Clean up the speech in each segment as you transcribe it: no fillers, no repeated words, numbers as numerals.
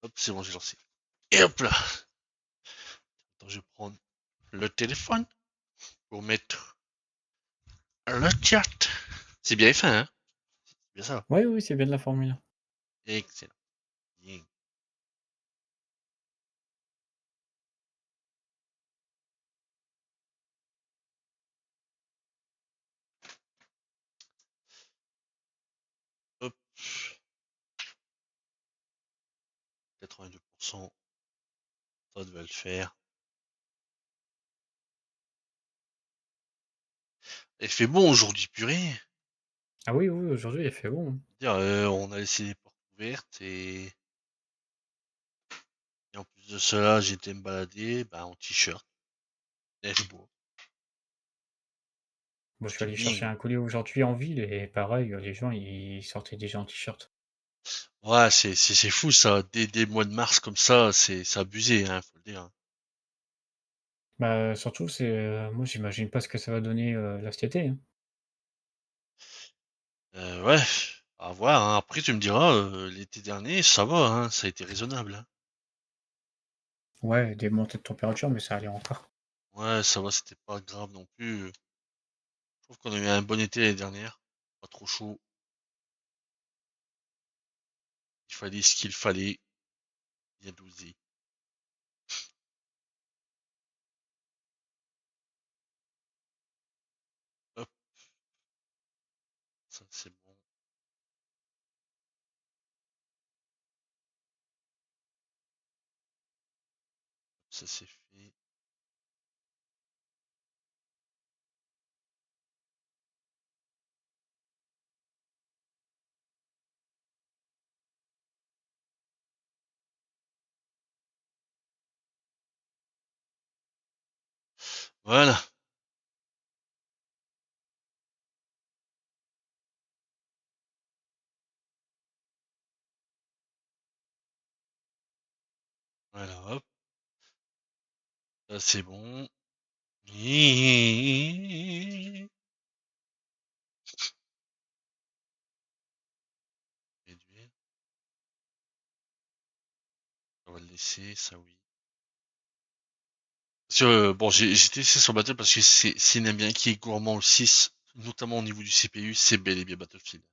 Hop, c'est bon, j'ai lancé. Et hop là. Attends, je vais prendre le téléphone pour mettre le chat. C'est bien fait, hein? C'est bien ça. Oui, oui, c'est bien de la formule. Excellent. Bien. Hop. 82%. Ça devait le faire. Il fait bon aujourd'hui, purée. Ah oui, oui, aujourd'hui, il fait bon. On a laissé les portes ouvertes et en plus de cela, j'étais me balader en t-shirt. Neige beau. Moi, je suis C'était allé chercher bien. un colis aujourd'hui en ville et pareil, les gens, ils sortaient déjà en t-shirt. Ouais, c'est fou ça. Dès le mois de mars comme ça, c'est abusé, hein, faut le dire. Bah, surtout, moi, j'imagine pas ce que ça va donner là cet été, hein. Ouais, à voir, hein. Après, tu me diras, l'été dernier, ça va, hein, ça a été raisonnable, hein. Ouais, des montées de température, mais ça allait encore. Ouais, ça va, c'était pas grave non plus. Je trouve qu'on a eu un bon été l'année dernière. Pas trop chaud. Il fallait ce qu'il fallait. Bien dosé. Hop, ça c'est bon. Ça c'est fait. Voilà. Voilà, hop. Ça c'est bon. Réduire. On va le laisser, ça oui. Bon, j'ai laissé sur Battle parce que s'il aime bien qui est gourmand le 6, notamment au niveau du CPU, c'est bel et bien Battlefield.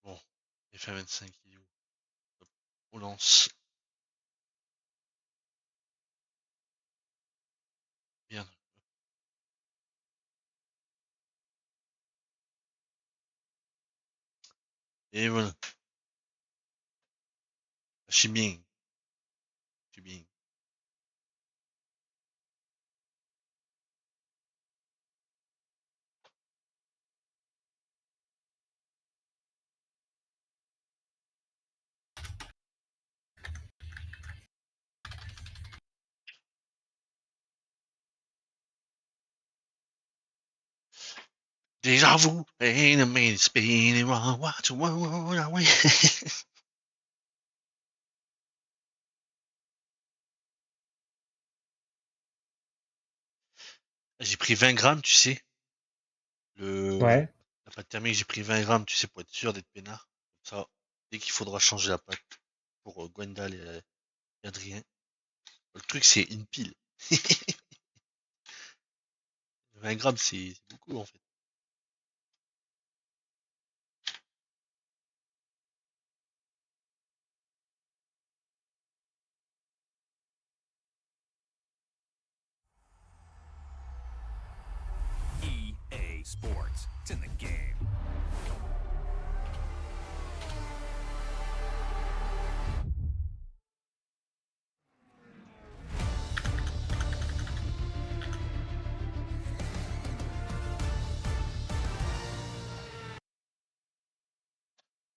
Bon, FA25 il est où? Hop, on lance. Bien. Et voilà. Je suis bien. Je suis bien. Déjà vous, ain't a minute spinning around, what you want away. J'ai pris 20 grammes, tu sais. Ouais. La pâte thermique, j'ai pris 20 grammes, tu sais, pour être sûr d'être peinard. Comme ça, dès qu'il faudra changer la pâte pour Gwendal et Adrien. Le truc, c'est une pile. 20 grammes, c'est beaucoup en fait. EA Sports. It's in the game.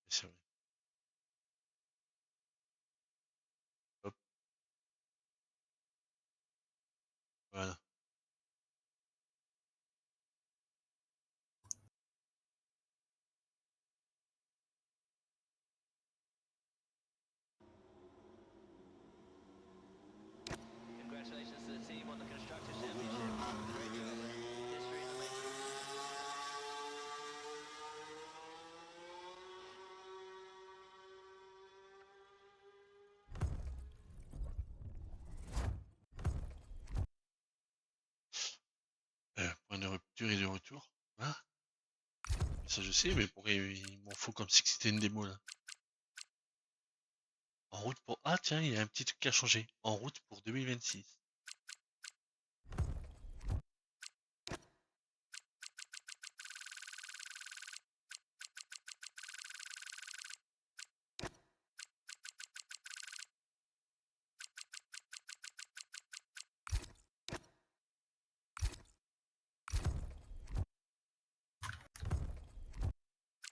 C'est vrai. Hop, voilà. Congratulations to the team on the Constructors' Championship. History in the making. voiture est de retour. Hein? Ça je sais, mais pourquoi il m'en faut comme si c'était une démo là? En route pour... Ah tiens, il y a un petit truc qui a changé. En route pour 2026.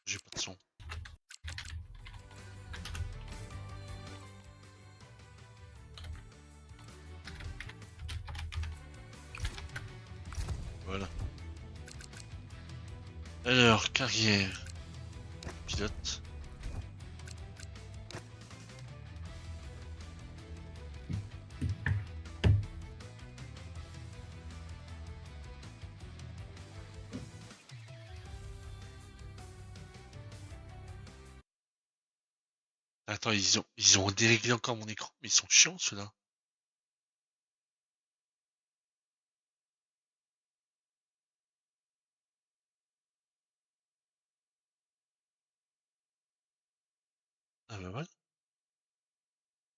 J'ai pas de son. Voilà. Alors, carrière. Pilote. Attends, ils ont déréglé encore mon écran, mais ils sont chiants ceux-là. Ah bah voilà.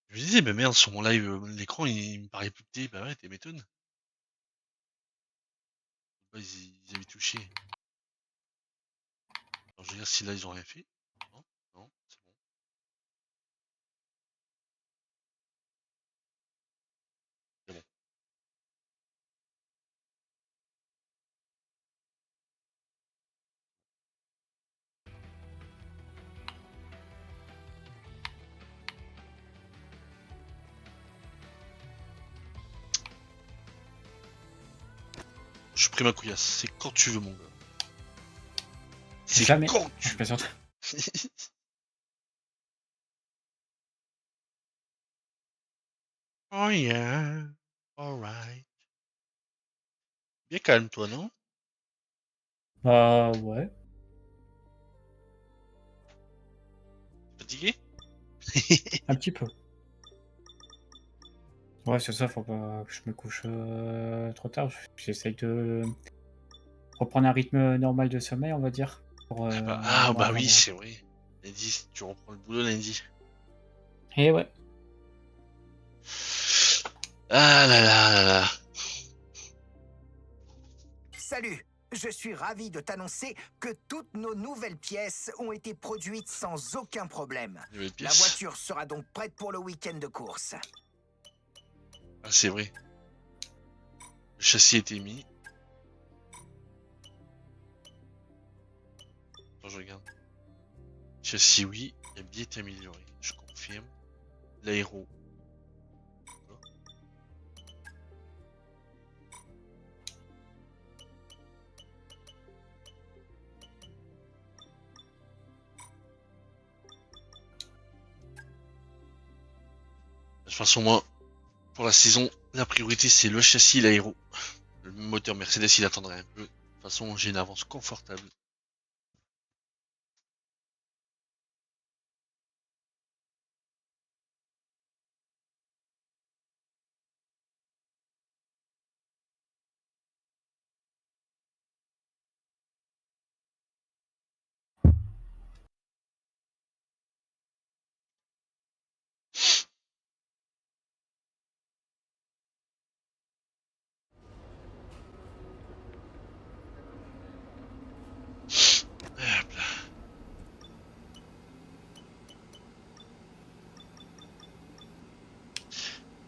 Je me disais, mais merde, sur mon live, l'écran il me paraît plus petit. Bah ouais, t'es m'étonnes. Ils avaient touché. Alors, je veux dire si là ils ont rien fait. Non, non, c'est bon. C'est bon. Je suis pris ma couillasse. C'est quand tu veux, mon gars. C'est Jamais. quand Je tu plaisante. veux. Oh yeah. Alright. Bien calme, toi, non? Bah ouais. Fatigué? Un petit peu. Ouais, c'est ça, faut pas que je me couche trop tard. J'essaye de reprendre un rythme normal de sommeil, on va dire. Pour, Ah avoir bah un oui, endroit. c'est vrai. Lundi, tu reprends le boulot lundi. Et ouais. Ah là là là là. Salut, je suis ravi de t'annoncer que toutes nos nouvelles pièces ont été produites sans aucun problème. Nouvelle La pièce. voiture sera donc prête pour le week-end de course. Ah, c'est vrai. Le châssis a été mis. Attends, je regarde. Châssis, oui. Il a bien été amélioré. Je confirme. L'aéro. D'accord. De toute façon, moi, pour la saison, la priorité c'est le châssis et l'aéro. Le moteur Mercedes, il attendrait un peu. De toute façon, j'ai une avance confortable. Hop là.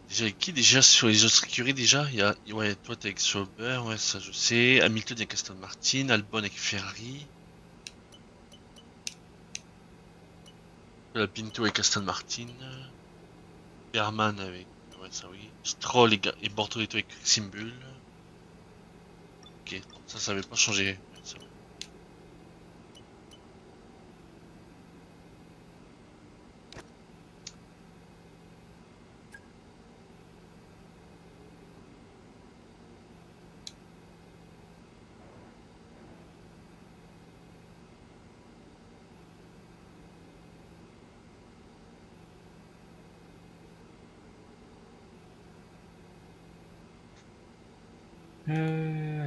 Déjà, avec qui déjà sur les autres écuries déjà? Il y a, ouais, toi t'es avec Sauber, ouais, ça je sais. Hamilton avec Aston Martin, Albon avec Ferrari. La Pinto avec Aston Martin. Berman avec, ouais, ça oui. Stroll et Bortoletto avec Simbul. Ok, ça avait pas changé. Ouais, ça va.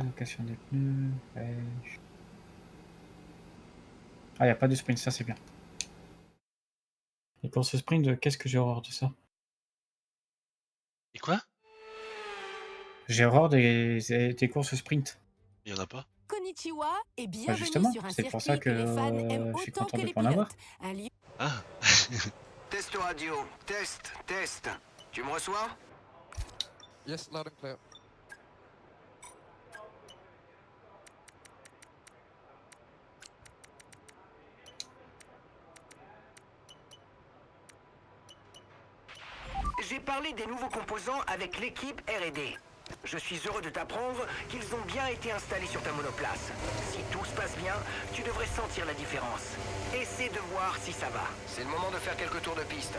location des pneus. Pêche. Ah, il n'y a pas de sprint, ça c'est bien. Les courses sprint, qu'est-ce que j'ai horreur de ça? Et quoi? J'ai horreur des courses sprint. Il y en a pas? Konnichiwa et Bah bienvenue justement, sur un c'est pour circuit ça que les fans aiment je suis autant content que de les pas en avoir. pilotes. Un lieu Ah. Test radio. Test, test. Tu me reçois? Yes, loud and clear. J'ai parlé des nouveaux composants avec l'équipe R&D. Je suis heureux de t'apprendre qu'ils ont bien été installés sur ta monoplace. Si tout se passe bien, tu devrais sentir la différence. Essaie de voir si ça va. C'est le moment de faire quelques tours de piste.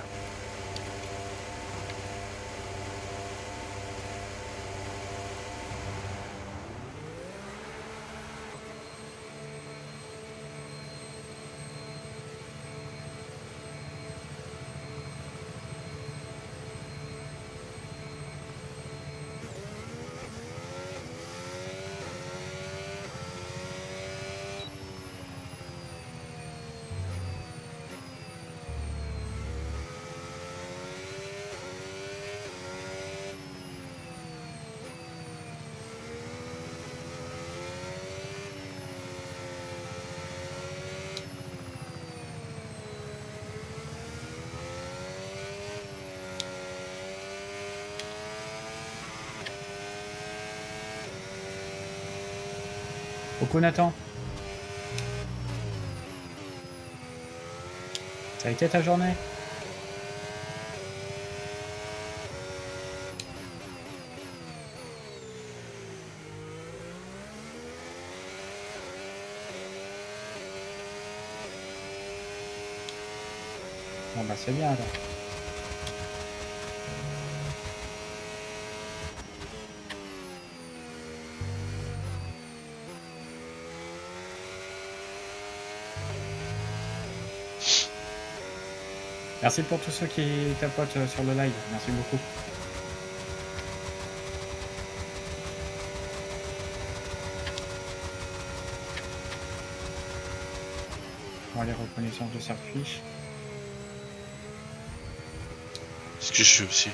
Coucou Nathan. Ça a été ta journée? Bon bah c'est bien alors. Merci pour tous ceux qui tapotent sur le live, merci beaucoup. Bon, les reconnaissances de circuit. C'est ce que je suis aussi.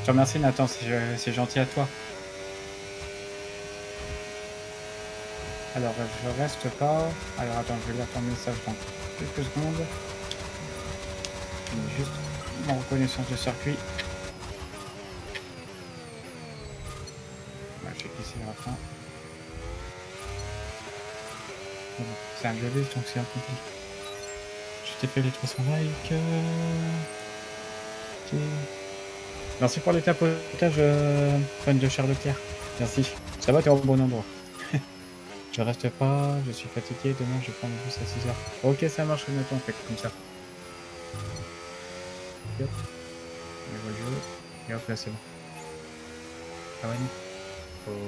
Je te remercie Nathan, c'est gentil à toi. Alors je reste pas. Alors attends, je vais lire ton message dans quelques secondes. Je mets juste ma reconnaissance de circuit. Ouais, je vais glisser la fin. Bon, c'est un globus donc c'est accompli. Je t'ai fait les 300 likes. Ok. Merci pour les tapotages, fan de Charles Leclerc. Merci. Ça va, t'es au bon endroit. Je reste pas, je suis fatigué, demain je prends le bus à 6h. Ok, ça marche, Nathan, on fait comme ça. Hop. On voit le jeu. Et hop, là c'est bon. Ah ouais, non.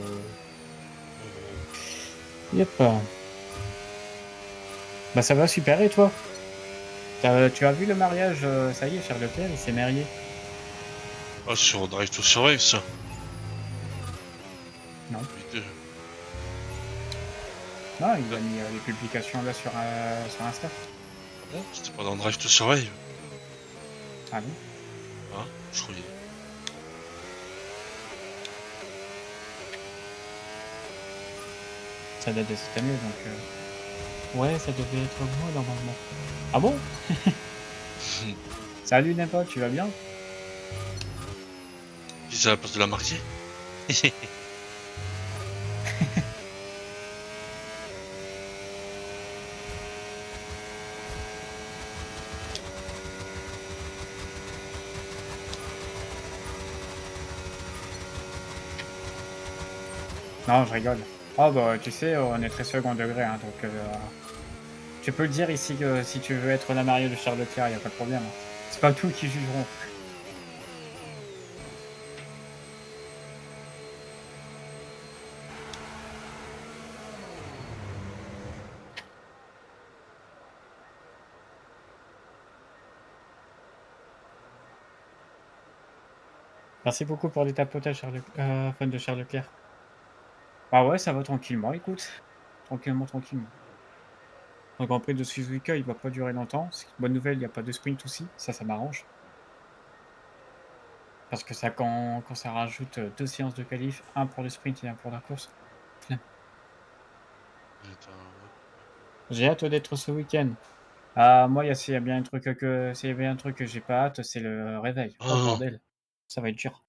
Yep. Bah ça va super, et toi? Tu as vu le mariage, ça y est, Charles Leclerc, il s'est marié. Ah, sur Drive to Survive, ça. Non. Non, il a mis les publications là sur Insta. Ah bon? C'était pas dans Drive to Survive? Ah bon? Ah, je croyais. Ça date de cette année, donc... Ouais, ça devait être moi, normalement. Ah bon? Salut, n'importe, tu vas bien? Qui c'est à la place de la mariée? Non, je rigole. Oh bah, tu sais, on est très second degré, hein, donc tu peux le dire ici que si tu veux être la mariée de Charles Leclerc, y a pas de problème, hein. C'est pas tous qui jugeront. Merci beaucoup pour les tapotages, fan de Charles Leclerc. Ah ouais, ça va tranquillement, écoute. Tranquillement, tranquillement. Le Grand Prix de Suzuka, il va pas durer longtemps. C'est une bonne nouvelle, il y a pas de sprint aussi. Ça m'arrange. Parce que ça, quand ça rajoute 2 séances de qualif, un pour le sprint et un pour la course, flemme. Attends, hop. J'ai hâte d'être ce week-end. Ah, moi, s'il y a bien un truc s'il y avait un truc que j'ai pas hâte, c'est le réveil. Oh Oh! bordel, ça va être dur.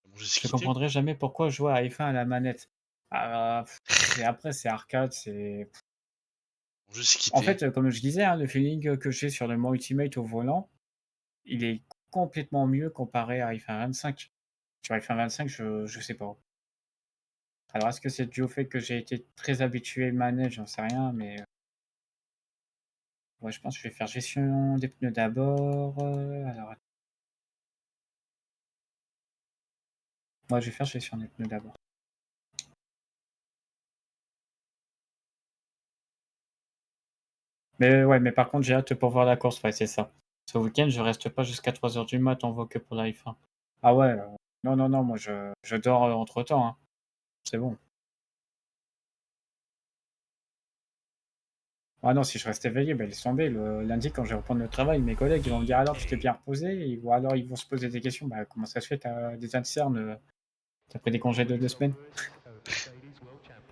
Mon jeu s'est Je quitté? comprendrai jamais pourquoi jouer à F1 à la manette. Ah, c'est arcade, c'est Mon jeu s'est en quitté. fait, comme je disais, hein, le feeling que j'ai sur le mode Ultimate au volant, il est complètement mieux comparé à F1 25. Sur F1 25, je sais pas. Alors est-ce que c'est dû au fait que j'ai été très habitué manette? J'en sais rien, mais ouais, je pense que je vais faire gestion des pneus d'abord, alors moi, je vais faire gestion des pneus d'abord. Mais ouais, mais par contre, j'ai hâte pour voir la course, ouais, c'est ça. Ce week-end, je reste pas jusqu'à 3 heures du mat, on voit que pour la F1. Ah ouais, non, non, non, moi je dors, entre-temps, hein. C'est bon. Ah non, si je reste éveillé, ben laisse tomber. Le lundi, quand je vais reprendre le travail, mes collègues, ils vont me dire: «Alors, tu t'es bien reposé?» ou alors ils vont se poser des questions: «Bah, comment ça se fait, tu as des internes, tu pris des congés de 2 semaines?»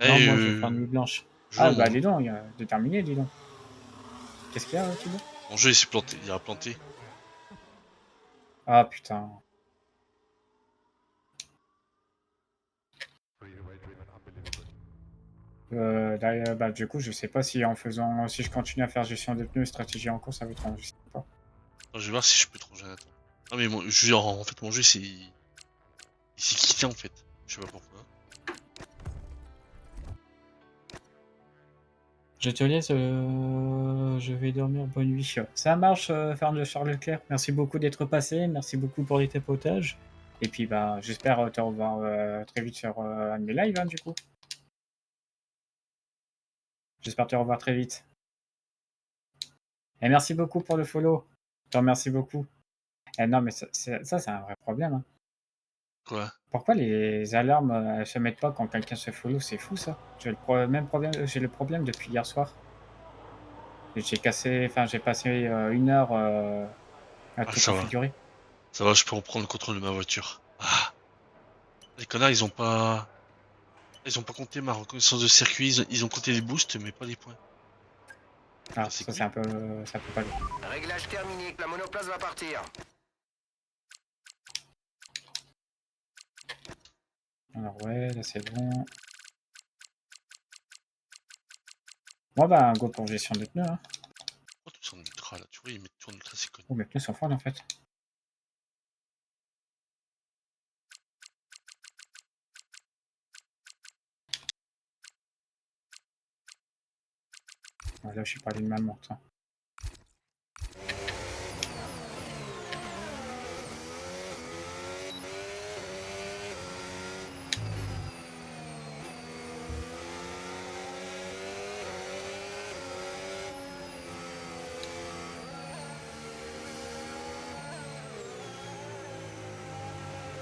Non, Eh, moi, je vais faire nuit blanche. je Ah bah, mon dis donc, il a déterminé, dis donc. Qu'est-ce qu'il y a, Thibaut? mon jeu il s'est planté, il a planté. Ah putain. D'ailleurs, bah, du coup, je sais pas si je continue à faire gestion des pneus et stratégie en course, ça va être je sais pas. Attends, je vais voir si je peux trouver un attends. Ah mais mon jeu en fait mon jeu il s'est quitté en fait. Je sais pas pourquoi. Je te laisse, je vais dormir, bonne nuit. Ça marche, fan de Charles Leclerc. Merci beaucoup d'être passé, merci beaucoup pour les tapotages et puis, bah, j'espère, te revoir, très vite sur, un de mes lives, hein, du coup. J'espère te revoir très vite et merci beaucoup pour le follow. Je te remercie beaucoup. Eh non, mais c'est un vrai problème, hein. Quoi? Pourquoi les alarmes, elles se mettent pas quand quelqu'un se follow? C'est fou ça. J'ai le problème depuis hier soir. J'ai passé, 1 heure, à Ah tout ça va. configurer. Ça va, je peux reprendre le contrôle de ma voiture. Ah! Les connards ils ont pas compté ma reconnaissance de circuit, ils ont compté les boosts mais pas les points. Ah, Ça c'est ça couilles. c'est un peu pas bien. Réglage terminé, la monoplace va partir. Alors ouais, là c'est bon. Bon bah, go pour gestion des pneus, hein. Pourquoi tout ça en ultra là? Tu vois, ils mettent tout en ultra, c'est con. Oh, mes pneus sont froids en fait. Ouais, là je suis pas allé de ma montre, hein.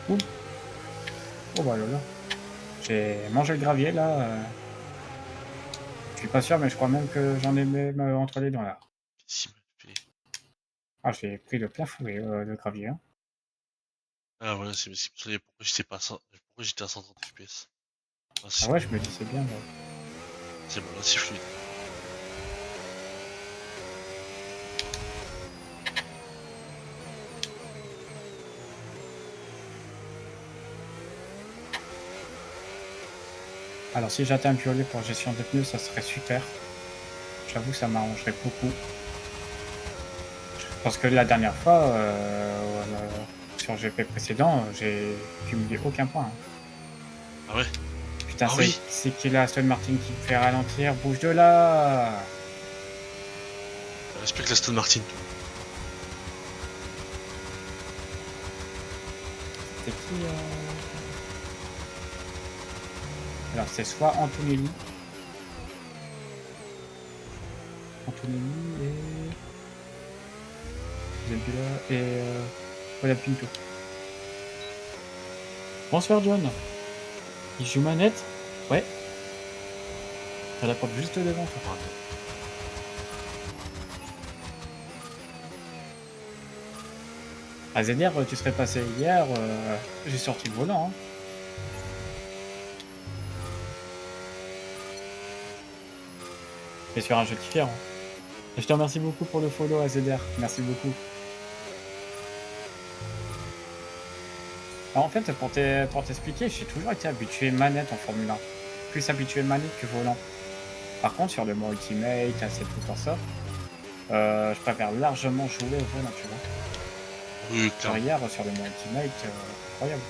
Ouh. Oh bah là là. J'ai mangé le gravier là. Je suis pas sûr, mais je crois même que j'en ai même entre les dents là. Si, mais- Ah, j'ai pris le plein fouet le gravier. Hein. Ah voilà, c'est pour ça pourquoi j'étais pas à 100 pourquoi j'étais à 130 FPS. Ah, Ah c'est ouais, je me dis c'est bien. Là. c'est bon, là c'est fluide. Alors si j'atteins un violet pour gestion de pneus, ça serait super. J'avoue, ça m'arrangerait beaucoup. Parce que la dernière fois, sur le GP précédent, j'ai cumulé aucun point. Hein. Ah ouais? Putain, Ah oui. c'est qui là, Aston Martin qui me fait ralentir? Bouge de là! Respecte l'Aston Martin. C'est qui Alors c'est soit Antonelli et... Zebula et voilà Pinto. Bonsoir John. Il joue manette? Ouais. T'as la porte juste devant toi. À ZR, tu serais passé hier, j'ai sorti le volant. Hein. Et sur un jeu différent. Et je te remercie beaucoup pour le follow AZR. Merci beaucoup. Alors en fait, pour t'expliquer, j'ai toujours été habitué manette en Formule 1. Plus habitué manette que volant. Par contre, sur le mode Ultimate, c'est tout pour ça. Je préfère largement jouer au volant, tu vois. Oui, Genre clairement. hier, sur le mode Ultimate, incroyable.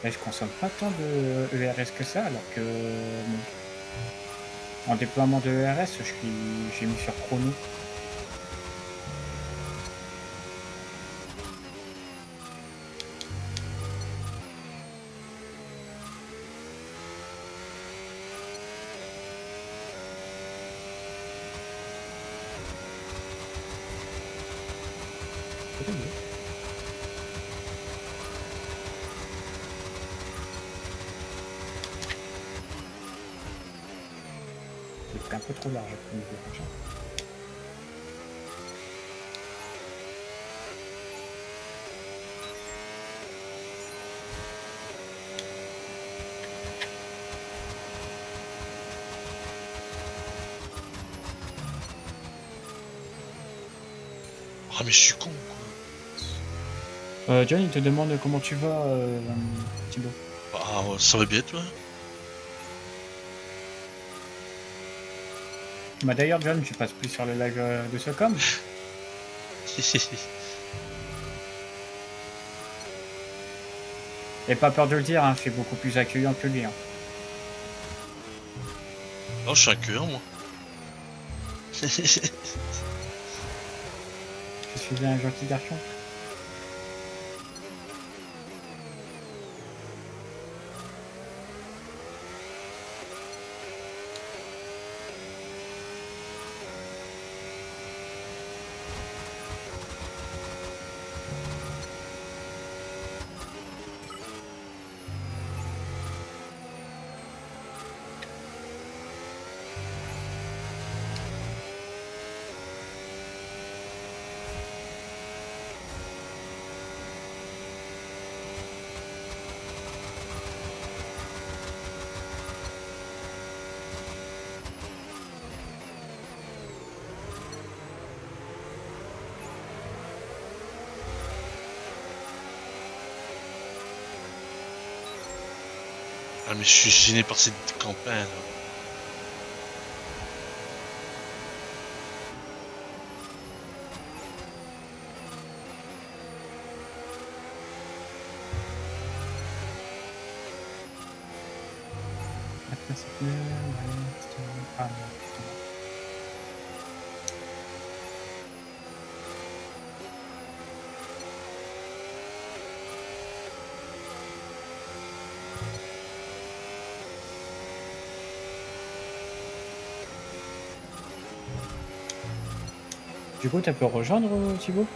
Et je consomme pas tant de ERS que ça, alors que bon, en déploiement de ERS, j'ai mis sur chrono. C'est mieux. C'est un peu trop large pour niveau prochain. Ah mais je suis con quoi. John, il te demande comment tu vas, Thibaut. Ah ça va bien toi? Bah d'ailleurs, John, tu passes plus sur le live de Socom. Et pas peur de le dire, hein, je suis beaucoup plus accueillant que lui. Hein. Oh je suis accueillant moi. Je suis un gentil garçon. Ah mais je suis gêné par cette campagne là. Maintenant, c'est plus... Ah non, putain. Du coup, tu peux rejoindre Thibaut?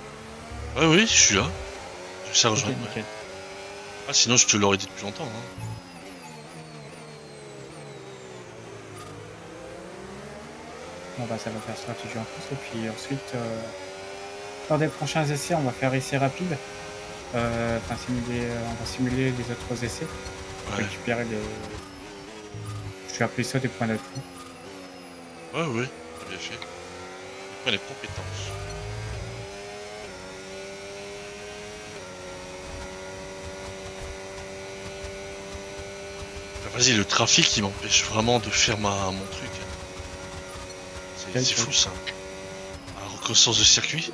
Ouais oui je suis là. Je puisse la Ok, rejoindre. Ouais. nickel. Ah, sinon, je te l'aurais dit depuis longtemps. Hein. Bon, bah, ça va faire stratégie en plus. Et puis ensuite, lors des prochains essais, on va faire essai rapide. Enfin, on va simuler les autres essais pour Ouais. récupérer les. Je vais appeler ça des points d'atout. Ouais, ouais. T'as bien fait. Après, les compétences. Ah, vas-y, le trafic, il m'empêche vraiment de faire mon truc. Quel C'est fou, truc? ça. La reconnaissance de circuit.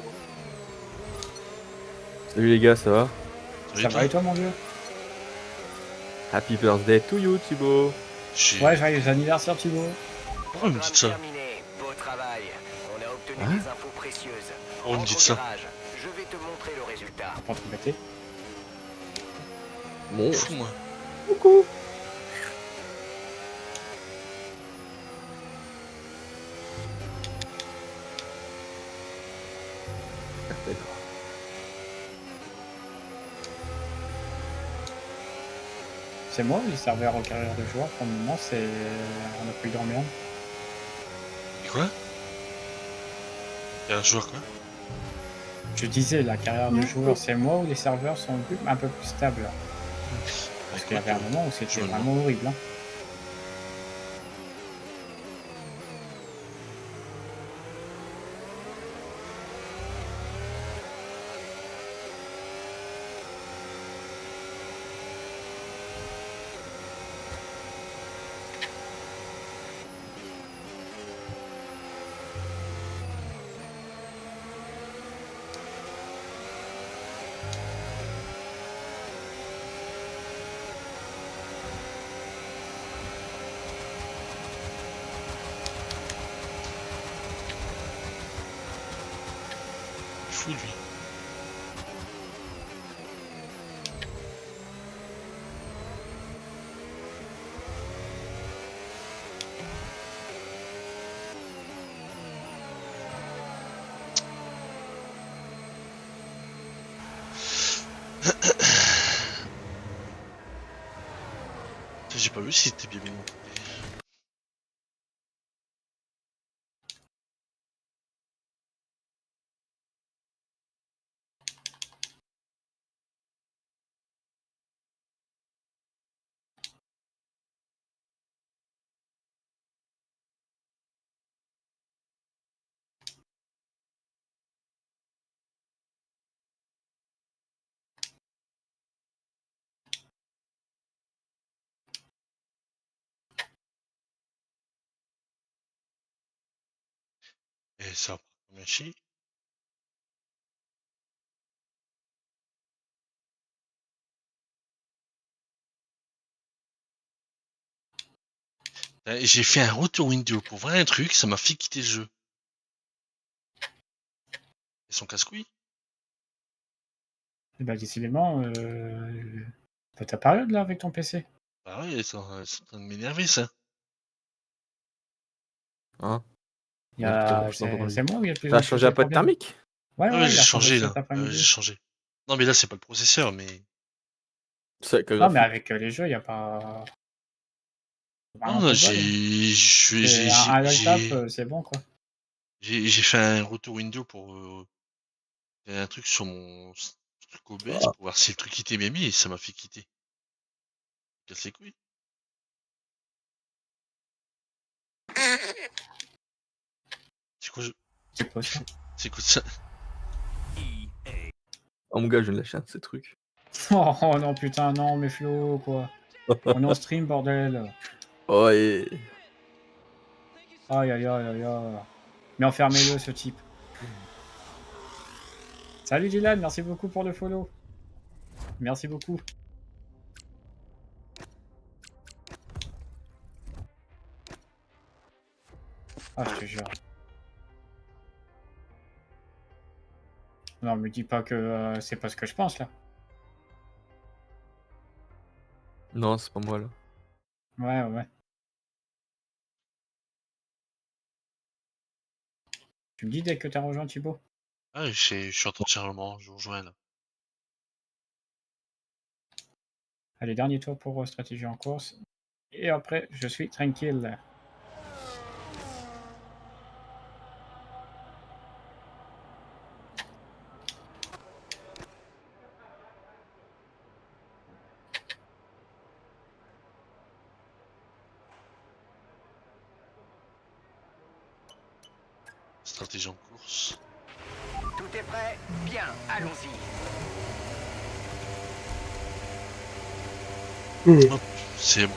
Salut les gars, ça va? Ça va et toi, mon vieux? Happy birthday to you, Thibaut. Ouais, joyeux anniversaire, Thibaut. Pourquoi vous me dites ça? Terminé. Beau travail. On a obtenu Hein? des infos précieuses. Pourquoi vous me Rentre dites au ça? garage. Je vais te montrer le résultat. Pas trop bêter. Bon, Fou, moi. coucou. D'accord. C'est moi ou les serveurs en carrière de joueur? Pour le moment, c'est. On a pas eu d'emmerde. Et quoi? Il y a un joueur, quoi? Je disais, la carrière de joueur, c'est moi ou les serveurs sont un peu plus stables. Parce qu'il y avait un moment où je c'était me demande. vraiment horrible. Hein. Fou, lui. J'ai pas vu si c'était bien mis de mon côté. Et ça va prendre combien de chi? J'ai fait un retour window pour voir un truc, ça m'a fait quitter le jeu. Et son casse-couille? Et bah, décidément, bah, ta période là avec ton PC. Bah ouais, c'est en train de m'énerver, ça. Hein? Il y Ouais, putain, a... je t'ai entendu. C'est moi où il y a de plus Ça en a plus changé de un peu de problèmes. thermique? Ouais, Ouais, ouais, j'ai il a changé changé, là. cet après-midi. J'ai changé. Non, mais là, c'est pas le processeur, mais... C'est que Non, mais graphique. avec les jeux, il n'y a pas. Non, Vraiment non, pas de bol. C'est un laptop, c'est bon quoi. j'ai fait un retour window pour faire un truc sur mon truc OBS pour voir si le truc quittait bien mis et ça m'a fait quitter. Casse les couilles. C'est quoi, C'est quoi ça? c'est quoi ça? EA Oh mon gars, je viens de lâcher un de ces trucs. Oh non, putain, non, mais Flo, quoi. On est en stream, bordel. Oh et... Aïe, aïe, aïe, aïe, aïe. Mais enfermez-le, ce type. Salut Dylan, merci beaucoup pour le follow. Merci beaucoup. Ah, je te jure. Non, me dis pas que c'est pas ce que je pense là. Non, c'est pas moi là. Ouais, ouais. Tu me dis dès que t'as rejoint Thibaut? Ah, je suis en train de chargement, je vous rejoins là. Allez, dernier tour pour stratégie en course. Et après, je suis tranquille. Stratégie en course. Tout est prêt? Bien, allons-y. Hop, c'est bon.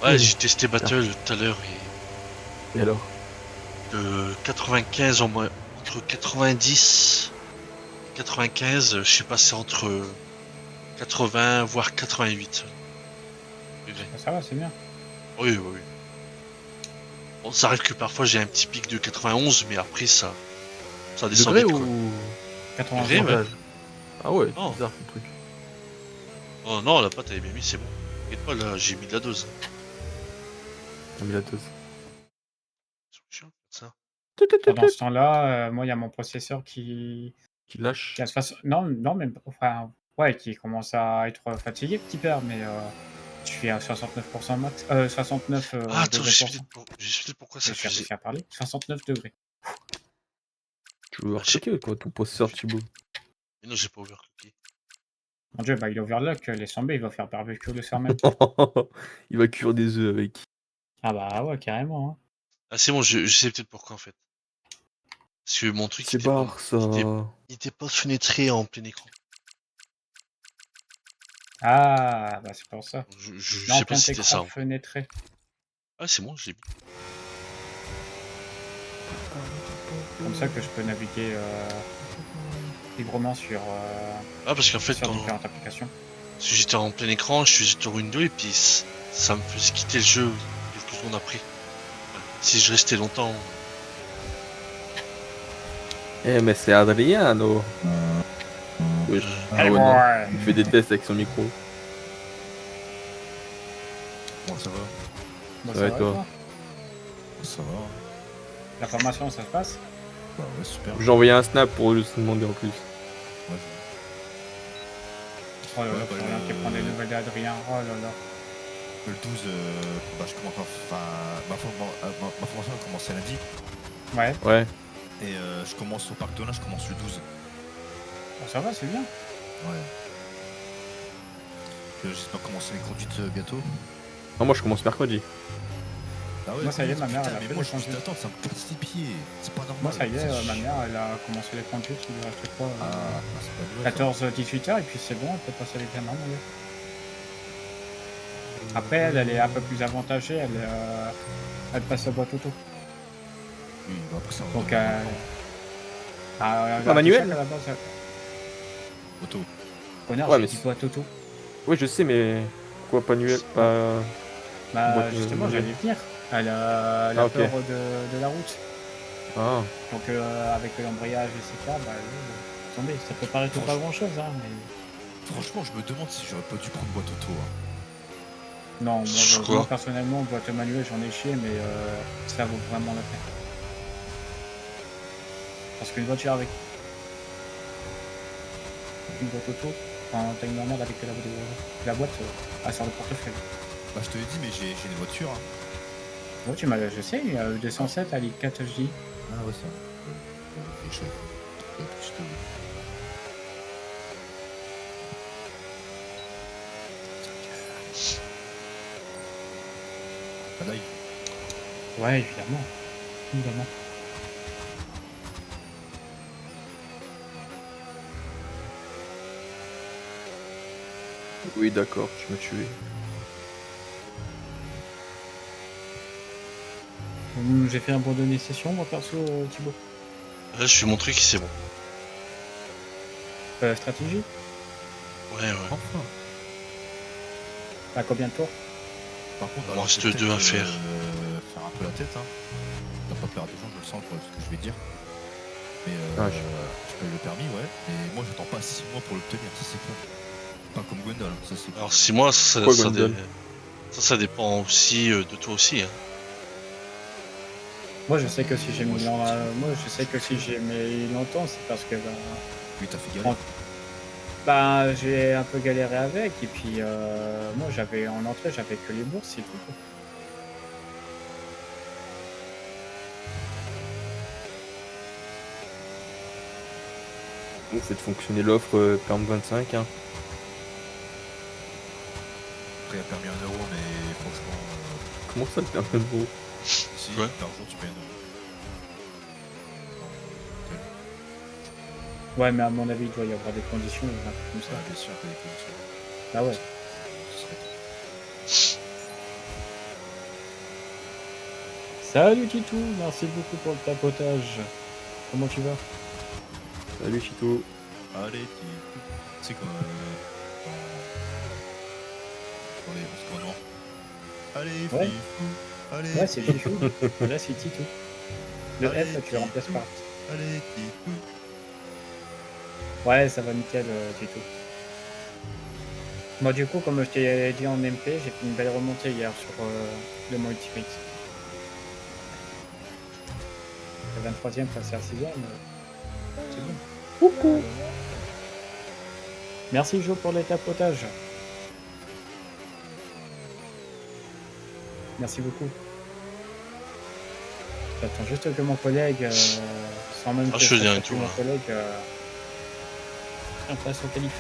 Ouais, j'ai testé Battle tout à l'heure Et alors? et de 95 entre 90 et 95, je suis passé entre 80 voire 88 degrés. Ça va, c'est bien. Oui, oui, oui. Bon, ça arrive que parfois j'ai un petit pic de 91, mais après ça descend Degré vite quoi. ou 80 Degré, ouais. pourcentage? Ah ouais, Non. c'est bizarre ce truc. Oh non, la pâte elle est bien mise, c'est bon. T'inquiète pas, là j'ai mis de la dose. J'ai mis la dose. C'est chiant, ça. Pendant ce temps-là, moi, il y a mon processeur qui Qui lâche. a non, même pas. Enfin, ouais, qui commence à être fatigué, petit père, mais je suis à 69% max. 69 Ah, attends, degrés pour cent. j'ai su pourquoi Et ça je suis faisait. réussi à parler. 69 degrés. Tu veux recliquer quoi, ton processeur Thibaut? Mais non, j'ai pas overclocké. Mon dieu, bah, il overlock, laisse tomber, il va faire barbecue le soir même. Il va cuire des œufs avec. Ah bah ouais, carrément. Hein. Ah, c'est bon, je sais peut-être pourquoi en fait. Parce que mon truc C'est était pas, barre ça. il était pas fenêtré en plein écran. Ah, bah c'est pour ça. Donc, je Non, sais pas plein si c'était ça. écran fenêtré. Ah, c'est bon, je l'ai mis. Comme ça que je peux naviguer librement sur Ah, parce qu'en fait, différentes applications. si j'étais en plein écran, je faisais tour window et puis ça me faisait quitter le jeu quelques secondes après. Voilà. Si je restais longtemps. Eh mais c'est Adriano. Wesh. Ah ouais, non. Il fait des tests avec son micro. Bon, ça va. Bah, Ça va et toi? Ça va. La formation, ça se passe? Bah ouais, super. J'ai envoyé un snap pour lui demander en plus. Ouais, Oh là là, Ouais, bah, Florian qui prend des nouvelles d'Adrien. Oh là là. le 12, bah, je commence enfin, ma formation a commencé lundi. Ouais, Ouais. Et je commence au parc d'Olin, je commence le 12. bah, ça va, c'est bien. Ouais. J'espère commencer les conduites bientôt. Non, moi je commence mercredi. Ah ouais, Moi, ça y est, ma mère, putain, elle a mais fait moi les je suis conduites. d'attendre, ça me casse les pieds. C'est pas normal. Moi, ça y est, C'est ma chiant. mère, elle a commencé les conduites, il lui reste quoi Ah, c'est pas vrai. 14-18 heures, et puis c'est bon, elle peut passer l'examen, mon gars. Après, elle est un peu plus avantagée, elle passe la boîte auto. Oui, bah après ça va. Donc, manuel à la base, Auto. connard, Ouais, j'ai mais dit c'est- boîte auto. Oui, je sais, mais pourquoi pas manuel? Pas. Bah, Boîte justement, manuelle. j'allais venir. Elle a Ah, ok. peur de la route. Ah. Donc, avec l'embrayage, etc., bah, attendez, ça peut paraître pas grand-chose, hein, mais... Franchement, je me demande si j'aurais pas dû prendre boîte auto. Hein. Non, Sur moi, quoi personnellement, boîte manuelle, j'en ai chié, mais ça vaut vraiment la peine. Parce qu'une voiture avec une boîte auto, quand t'as une normale avec la boîte, elle sort le portefeuille. Bah, je te l'ai dit, mais j'ai une voiture. Hein. Ouais, tu m'as, je sais, il y a 207 à l'I4 HDI. Ah ouais, ça. Et je te... Bah, live. Ouais, évidemment. Évidemment. Oui, d'accord, tu m'as tué. J'ai fait abandonner session, moi, perso, Thibaut. Là, je fais mon truc et c'est bon. Stratégie. Ouais, ouais. Enfin. À combien de tours? Par contre, Il alors, reste je vais 2 à peut-être, faire. Faire un peu la tête. Hein. Je dois pas plaire à des gens, je le sens pour ce que je vais dire. Mais Ah, je paye le permis, ouais. Mais moi, j'attends pas 6 mois pour l'obtenir, ça c'est clair. Pas comme Gwendal, hein, ça c'est clair. Alors 6 mois, ça, Pourquoi ça, Gondol ça dépend aussi de toi aussi. Hein. Moi, je sais que si j'ai mis moi, je sais que si j'ai mis longtemps, c'est parce que, bah, Oui, t'as fait galère. Bah, j'ai un peu galéré avec, et puis moi j'avais en entrée, j'avais que les bourses, c'est tout, quoi. Bon, faites fonctionner l'offre Perm 25. Hein. Après, il a permis 1€, mais franchement. Comment ça, le Perm 25 Si, Ouais. par jour, tu payes 1€. Ouais, mais à mon avis, il doit y avoir des conditions, un truc comme ça. Ouais, bien sûr, t'as des conditions. Ah ouais. Ce serait top. Salut Titou, merci beaucoup pour le tapotage. Comment tu vas? Salut Chito. Allez, c'est quoi Attendez, parce qu'on en. Allez, Ouais. Fifou. Allez, Ouais, c'est Fifou. Titou. Là, c'est Titou. Le Allez, F, là, tu le remplaces par. Allez, Fifou. Ouais, ça va nickel, Titou. Moi, du coup, comme je t'ai dit en MP, j'ai fait une belle remontée hier sur le Mon Ultimate. Le 23ème passé à 6ème, c'est bon. Coucou. Merci Jo pour les tapotages. Merci beaucoup. J'attends juste que mon collègue, sans même Ah, que je faisais ça un soit tour, mon là. collègue, on passe au qualif.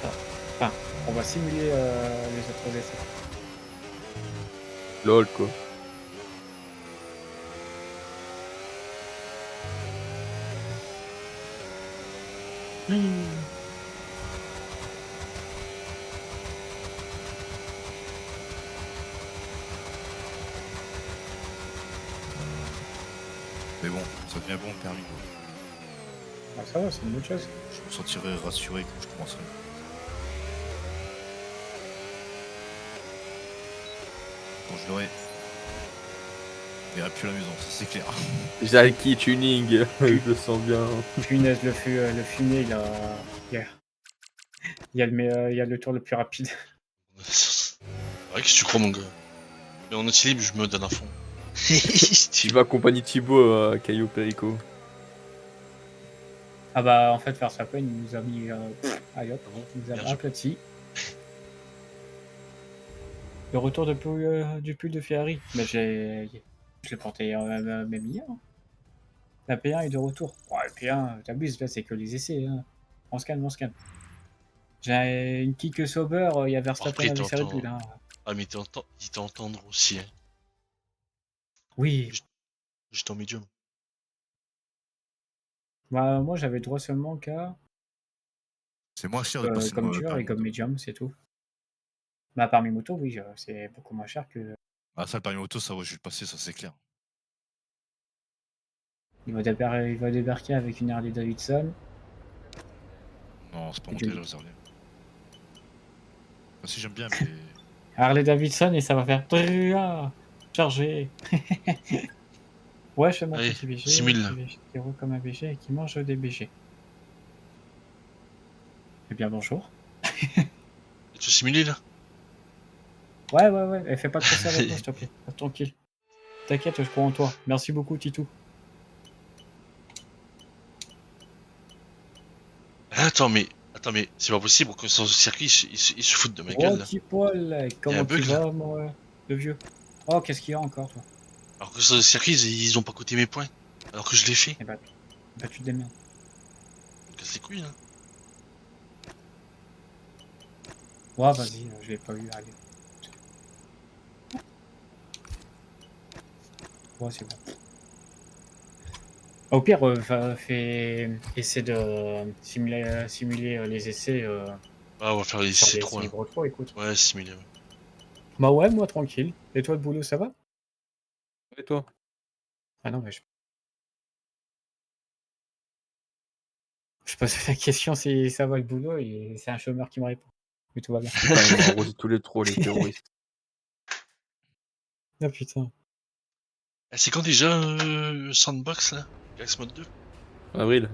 Enfin, on va simuler les autres essais. Lol, quoi. Mais bon, ça devient bon le permis, quoi. Ah, ça va, c'est une bonne chose. Je me sentirais rassuré quand je commencerai. Quand je l'aurai. Il n'y plus à la maison, ça c'est clair. Jalki Tuning, je le sens bien. Punaise, le fumier, il y a le tour le plus rapide. Ouais, qu'est-ce que tu crois, mon gars? Mais en équilibre, je me donne à fond. Tu vas accompagner Thibaut à Cayo Perico. Ah bah, en fait, Verstappen, il nous a mis... allez hop, Ah bon, il nous a bien joué. aplati. Le retour du pull de Ferrari. Mais je l'ai porté même hier. Hein. La P1 est de retour. Ouais, la P1, t'abuses, là, c'est que les essais. Hein. On se calme, on se calme. J'ai une kick sober, il y a Verstappen Après, avec sa Red t'entends. Bull. Hein. Ah, mais il t'entendre aussi, hein. Oui. J'étais en médium. Bah, moi, j'avais droit seulement qu'à... C'est moins cher de passer comme le dur permis et comme moto. médium, c'est tout. Bah, parmi moto, oui, c'est beaucoup moins cher que... Ah, ça, le permis moto, ça, ouais, je vais le passer, ça c'est clair. Il va débarquer avec une Harley Davidson. Non, c'est pas Et mon tu- délire, les Harley. Enfin, si j'aime bien, mais. Harley Davidson et ça va faire... Chargé. Ouais, je fais mon Allez, petit BG, simule, là. qui roule comme un BG et qui mange des BG. Eh bien, bonjour. Et tu simules, là? Ouais, et fais pas trop ça avec moi, s'il te plaît. Reste tranquille. T'inquiète, je crois en toi. Merci beaucoup, Titou. Attends, mais c'est pas possible que sur ce circuit, ils se foutent de ma gueule, Oh, là. petit Paul, comment bug, tu là. vas, moi, le vieux? Oh, qu'est-ce qu'il y a encore, toi? Alors que sur ce circuit, ils ont pas coté mes points. Alors que je l'ai fait. Eh bah, tu te démerdes. Casse les couilles, là. Ouais, vas-y, je l'ai pas eu, allez. Ouais, c'est bon. Au pire, essaie de simuler les essais Ah, on va faire les sur des C3, là. Libre 3, écoute. Ouais, simuler, ouais. Bah ouais, moi tranquille. Et toi, le boulot, ça va? Et toi? Ah non, mais je pose la question si ça va le boulot et c'est un chômeur qui me répond. Mais tout va bien. Putain, ils ont arrosé tous les trolls, les terroristes. Ah putain. Ah, c'est quand déjà Sandbox, là? Gax Mode 2? Avril.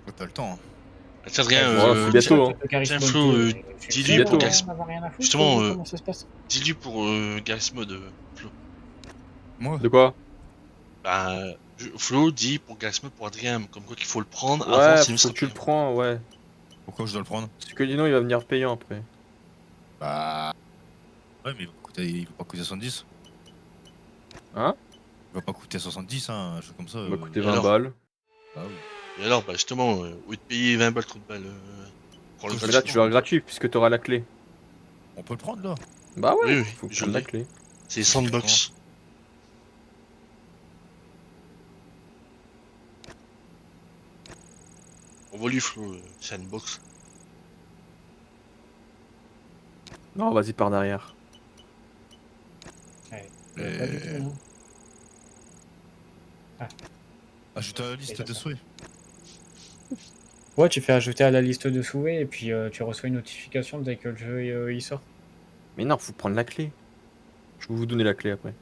Ouais, t'as le temps, hein. Ah, tiens, rien, Ouais, c'est bientôt, hein. Tiens, Flo, dis-lui pour Gax- Justement, justement, comment ça se passe? dis-lui pour Gax Mode, Flo. Moi De quoi? Bah, Flo dit pour Gax Mode pour Adrien, comme quoi qu'il faut le prendre Ouais, avant, sinon faut ça que tu le pire. prends, ouais. Pourquoi je dois le prendre? Parce que sinon, il va venir payant après. Bah. Ouais, mais il va pas coûter 70. Hein? Il va pas coûter 70, hein, un jeu comme ça. Il va coûter et 20 alors balles. Ah oui. Et alors, bah justement, au lieu de payer 20 balles, 30 balles, prends le Mais Mais là, gratuit. tu l'auras gratuit puisque t'auras la clé. On peut le prendre là. Bah ouais, Oui, oui, faut je prendre la l'ai. clé. C'est Sandbox. On va lui Flo, Sandbox. Non, vas-y, par derrière. Ouais, pas du tout, hein. Ajoute à la liste déjà des ça. souhaits. Ouais, tu fais ajouter à la liste de souhaits et puis tu reçois une notification dès que le jeu il sort. Mais non, faut prendre la clé. Je vais vous donner la clé après.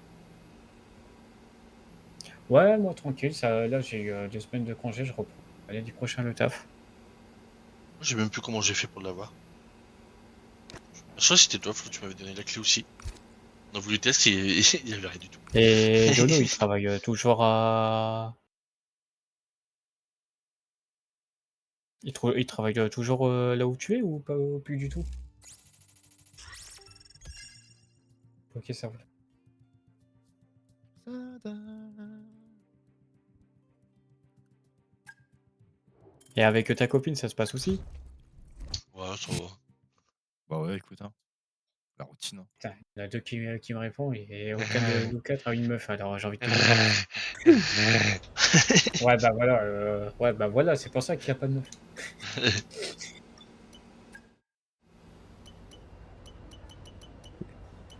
Ouais, moi tranquille, ça, là j'ai eu 2 semaines de congé, je reprends lundi prochain le taf. Je sais même plus comment j'ai fait pour l'avoir. Je crois que c'était toi, Flo, tu m'avais donné la clé aussi. On a voulu tester et il y avait rien du tout. Et Dono, il travaille toujours à... Il travaille toujours là où tu es ou pas plus du tout? Ok, ça roule. Et avec ta copine, ça se passe aussi? Ouais, ça va. Bah ouais, écoute, hein. La routine. Hein. Putain, il y en a deux qui me répondent et aucun de nous quatre a une meuf, alors j'ai envie de te dire. Ouais, bah voilà, c'est pour ça qu'il n'y a pas de meuf.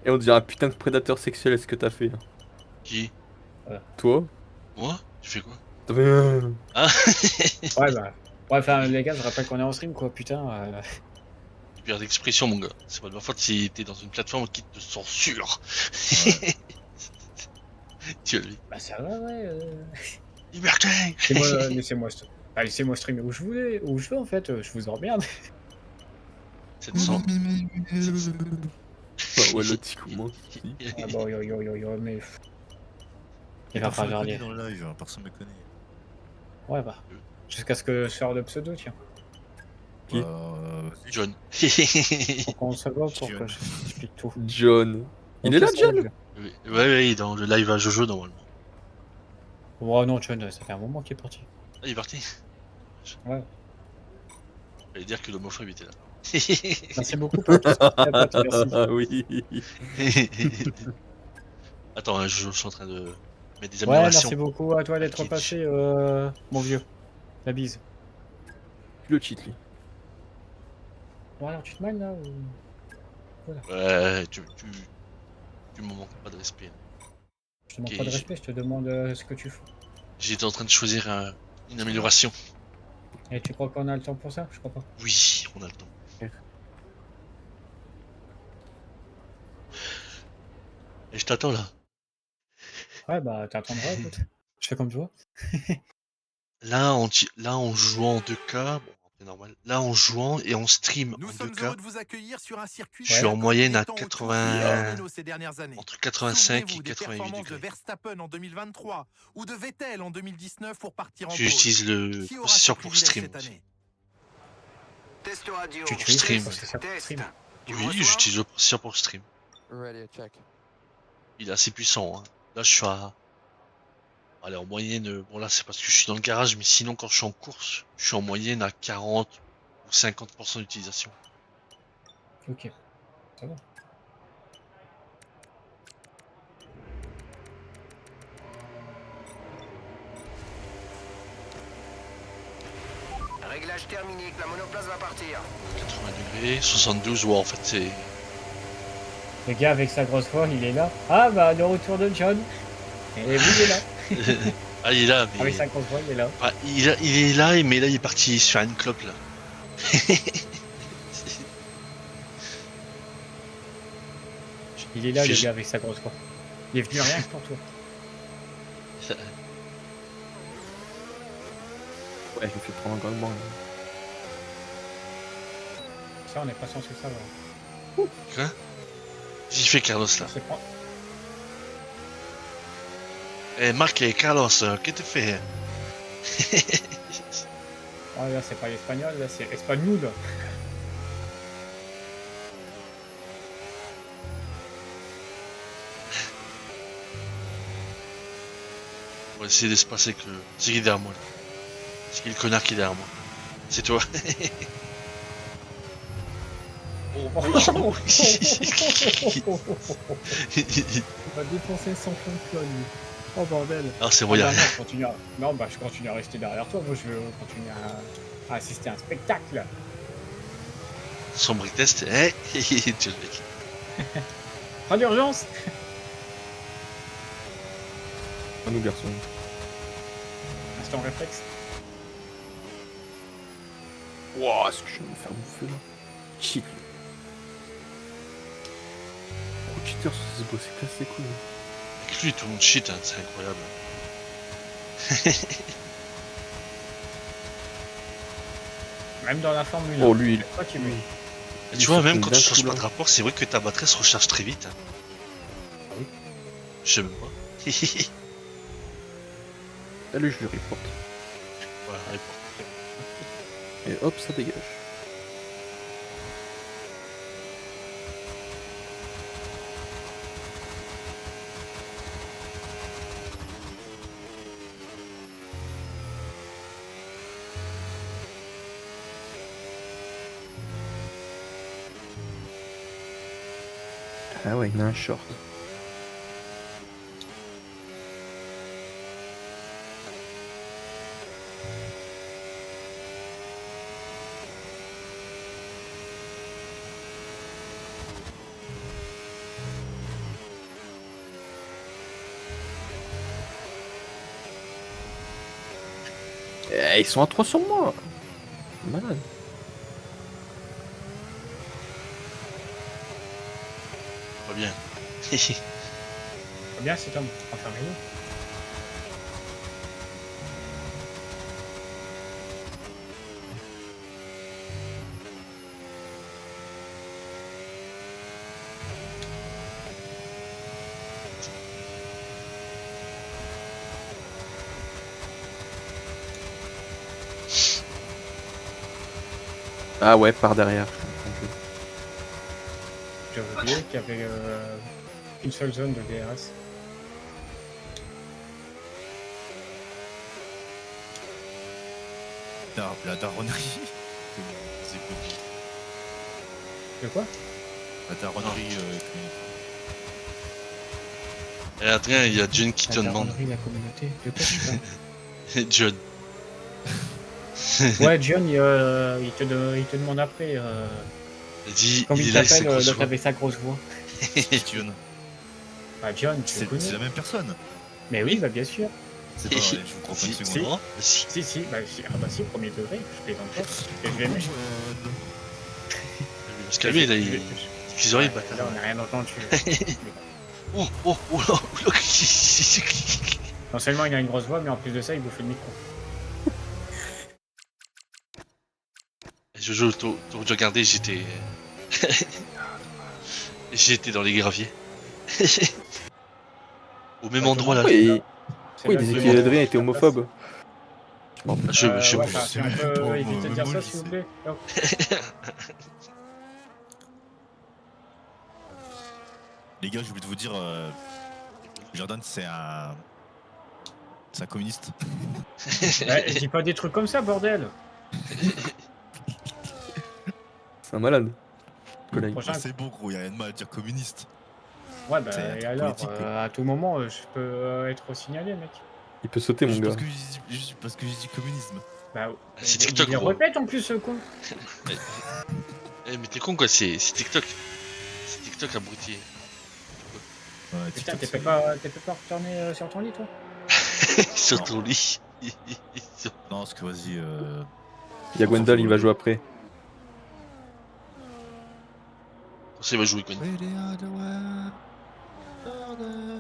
Et on dirait un putain de prédateur sexuel, est-ce que t'as fait? Hein. Qui? Toi? Moi? Tu fais quoi? T'as fait un- Ah Ouais, bah. Ouais, enfin, les gars, je rappelle qu'on est en stream, quoi, putain. Tu perds d'expression, mon gars. C'est pas de ma faute si t'es dans une plateforme qui te censure. Ouais. Tu as vu. Bah, ça va, ouais. Liberté! Laissez-moi streamer où je voulais, où je veux, en fait. Je vous emmerde. 700. Ah ouais, le petit comment? Ah, bah, yo, mais. Il va Personne me falloir connaît dire. dans le live, hein, personne me connaît. Ouais, bah. Jusqu'à ce que je sorte le pseudo, tiens. Qui? Vas-y. John. Faut qu'on se voit pour John. que je t'explique tout. John. Il Ok, est là, ça John? roule. Ouais, il est dans le live à Jojo normalement. Oh non, John, ça fait un moment qu'il est parti. Ah, il est parti. Ouais. J'allais dire que l'homophobe était là. Merci beaucoup pour tout ce que tu as fait, merci. Ah oui. Attends, hein, je suis en train de mettre des Ouais, améliorations. merci beaucoup à toi d'être Kitsch. passé, mon vieux. La bise. Le cheat, lui. Bon, alors, tu te mines, là ou... Ouais, tu me manques pas de respect. Je te demande Ok, pas de respect, je te demande ce que tu fais. J'étais en train de choisir une amélioration. Et tu crois qu'on a le temps pour ça? Je crois pas. Oui, on a le temps. Et je t'attends là. Ouais, bah, t'attendras, écoute. Je fais comme tu vois. Là, en jouant en 2K, bon, c'est normal. Là, en jouant et en stream Nous en sommes 2K, heureux de vous accueillir sur un circuit. je suis en moyenne à 80 ces dernières années. entre 85 et Souvenez-vous des 88 performances de degrés. Verstappen en 2023 ou de Vettel en 2019 pour partir en pole. J'utilise le Qui aura processeur ce pour privilège stream cette aussi. année? Test radio. Tu utilises stream. le processeur pour Test. stream. Tu me Oui, reçois? j'utilise le processeur pour stream. Ready, check. Il est assez puissant. Hein. Là, je suis à... Allez, en moyenne... Bon, là, c'est parce que je suis dans le garage, mais sinon, quand je suis en course, je suis en moyenne à 40 ou 50% d'utilisation. Ok. Ça va. Réglage terminé, la monoplace va partir. 80 degrés, 72, ouais, en fait, c'est... Le gars avec sa grosse voix, il est là. Ah, bah, le retour de John. Et oui, il est là. Ah, il est là, mais... Avec sa grosse voix, il est là. Enfin, il est là, mais là, il est parti se faire une clope, là. Il est là, le Fiche. gars avec sa grosse voix. Il est venu rien que pour toi. Ouais, je me fais prendre un grand là. Ça, on n'est pas censé savoir. Quoi? J'y fais Carlos, là. C'est pas... Eh, Marc et Carlos, qu'est-ce que tu fais? Oh, là, c'est pas l'espagnol, là, c'est espagnol. On va essayer de se passer avec le... C'est qui est derrière moi, là? C'est qui le connard qui est derrière moi? C'est toi. Oh, On oh. va défoncer son fond de cloche, lui. Oh bordel. Ah, c'est Ah, moi, bah, y'a non, je continue à... non, bah je continue à rester derrière toi. Moi, je veux continuer à assister à un spectacle. son break test. Eh, tu le mec. Pas d'urgence. À nous, garçons. Instant réflexe. Wouah, est-ce que je vais me faire bouffer là? Cheat. Gros cheater sur ce boss, c'est casse les couilles. Avec lui, tout le monde cheat, hein, c'est incroyable. Même dans la Formule 1. Oh, lui, il... Toi, tu veux. Et tu vois, même quand d'un tu changes coup, pas là. de rapport, c'est vrai que ta batterie se recharge très vite. Hein. Ah oui. Je sais même pas. Allez, je le reporte. Voilà, allez, Et hop, ça dégage. Ah ouais, il a un short. Eh, ils sont à 3 sur moi. Malade. pas bien. Pas bien, c'est Tom. Enfermez-nous. Ah ouais, par derrière. J'avais oublié qu'il y avait une seule zone de DRS. La daronnerie. Comme disait Bobby. De quoi? La daronnerie. Et Adrien, il y a John qui te La demande. daronnerie, la communauté. De quoi tu parles? John. Ouais, John, il te demande après. Il dit, Comme il est il là avec ses t'appelle, grosses l'autre voix. avec sa grosse voix. C'est John. Bah, John, tu le C'est connais. la même personne. Mais oui, bah, bien sûr. C'est pas vrai, je vous crois pas une Si, seconde. non, si. Si, bah, si, ah bah si, premier degré, je plaisante pas. Et je vais mettre. Parce que lui, il a les oreilles, Là, bâtard. on n'a rien entendu. Oh, oh, oh, là, oh, là. Non seulement il a une grosse voix, mais en plus de ça, il bouffe le micro. Jojo, t'aurais dû regarder, j'étais... j'étais dans les graviers. Au même endroit, là. Oui, C'est oui, là il disait que- qu'Adrien était homophobe. Je ouais, sais ça, pas. c'est un même peu pas, éviter de même dire moi, ça, je s'il vous sais. plaît. Non. Les gars, j'ai oublié de vous dire, Jordan, c'est un communiste. Ouais, dis pas des trucs comme ça, bordel. C'est un malade. Collègue. Prochain. C'est bon, gros, y a rien de mal à dire communiste. Ouais, bah, C'est un et truc alors, politique, quoi. à tout moment, je peux être signalé, mec. Il peut sauter, mon Juste gars. parce que j'ai dit communisme. Bah, C'est TikTok, il gros. répète en plus, ce con. Eh, mais t'es con, quoi, c'est TikTok. C'est TikTok, abruti. Ouais, Putain, TikTok, t'es pas retourné sur ton lit, toi? Sur Non. ton lit. Non, parce que vas-y. Il y a Gwendal, il va jouer après. Ça, il va jouer, quoi.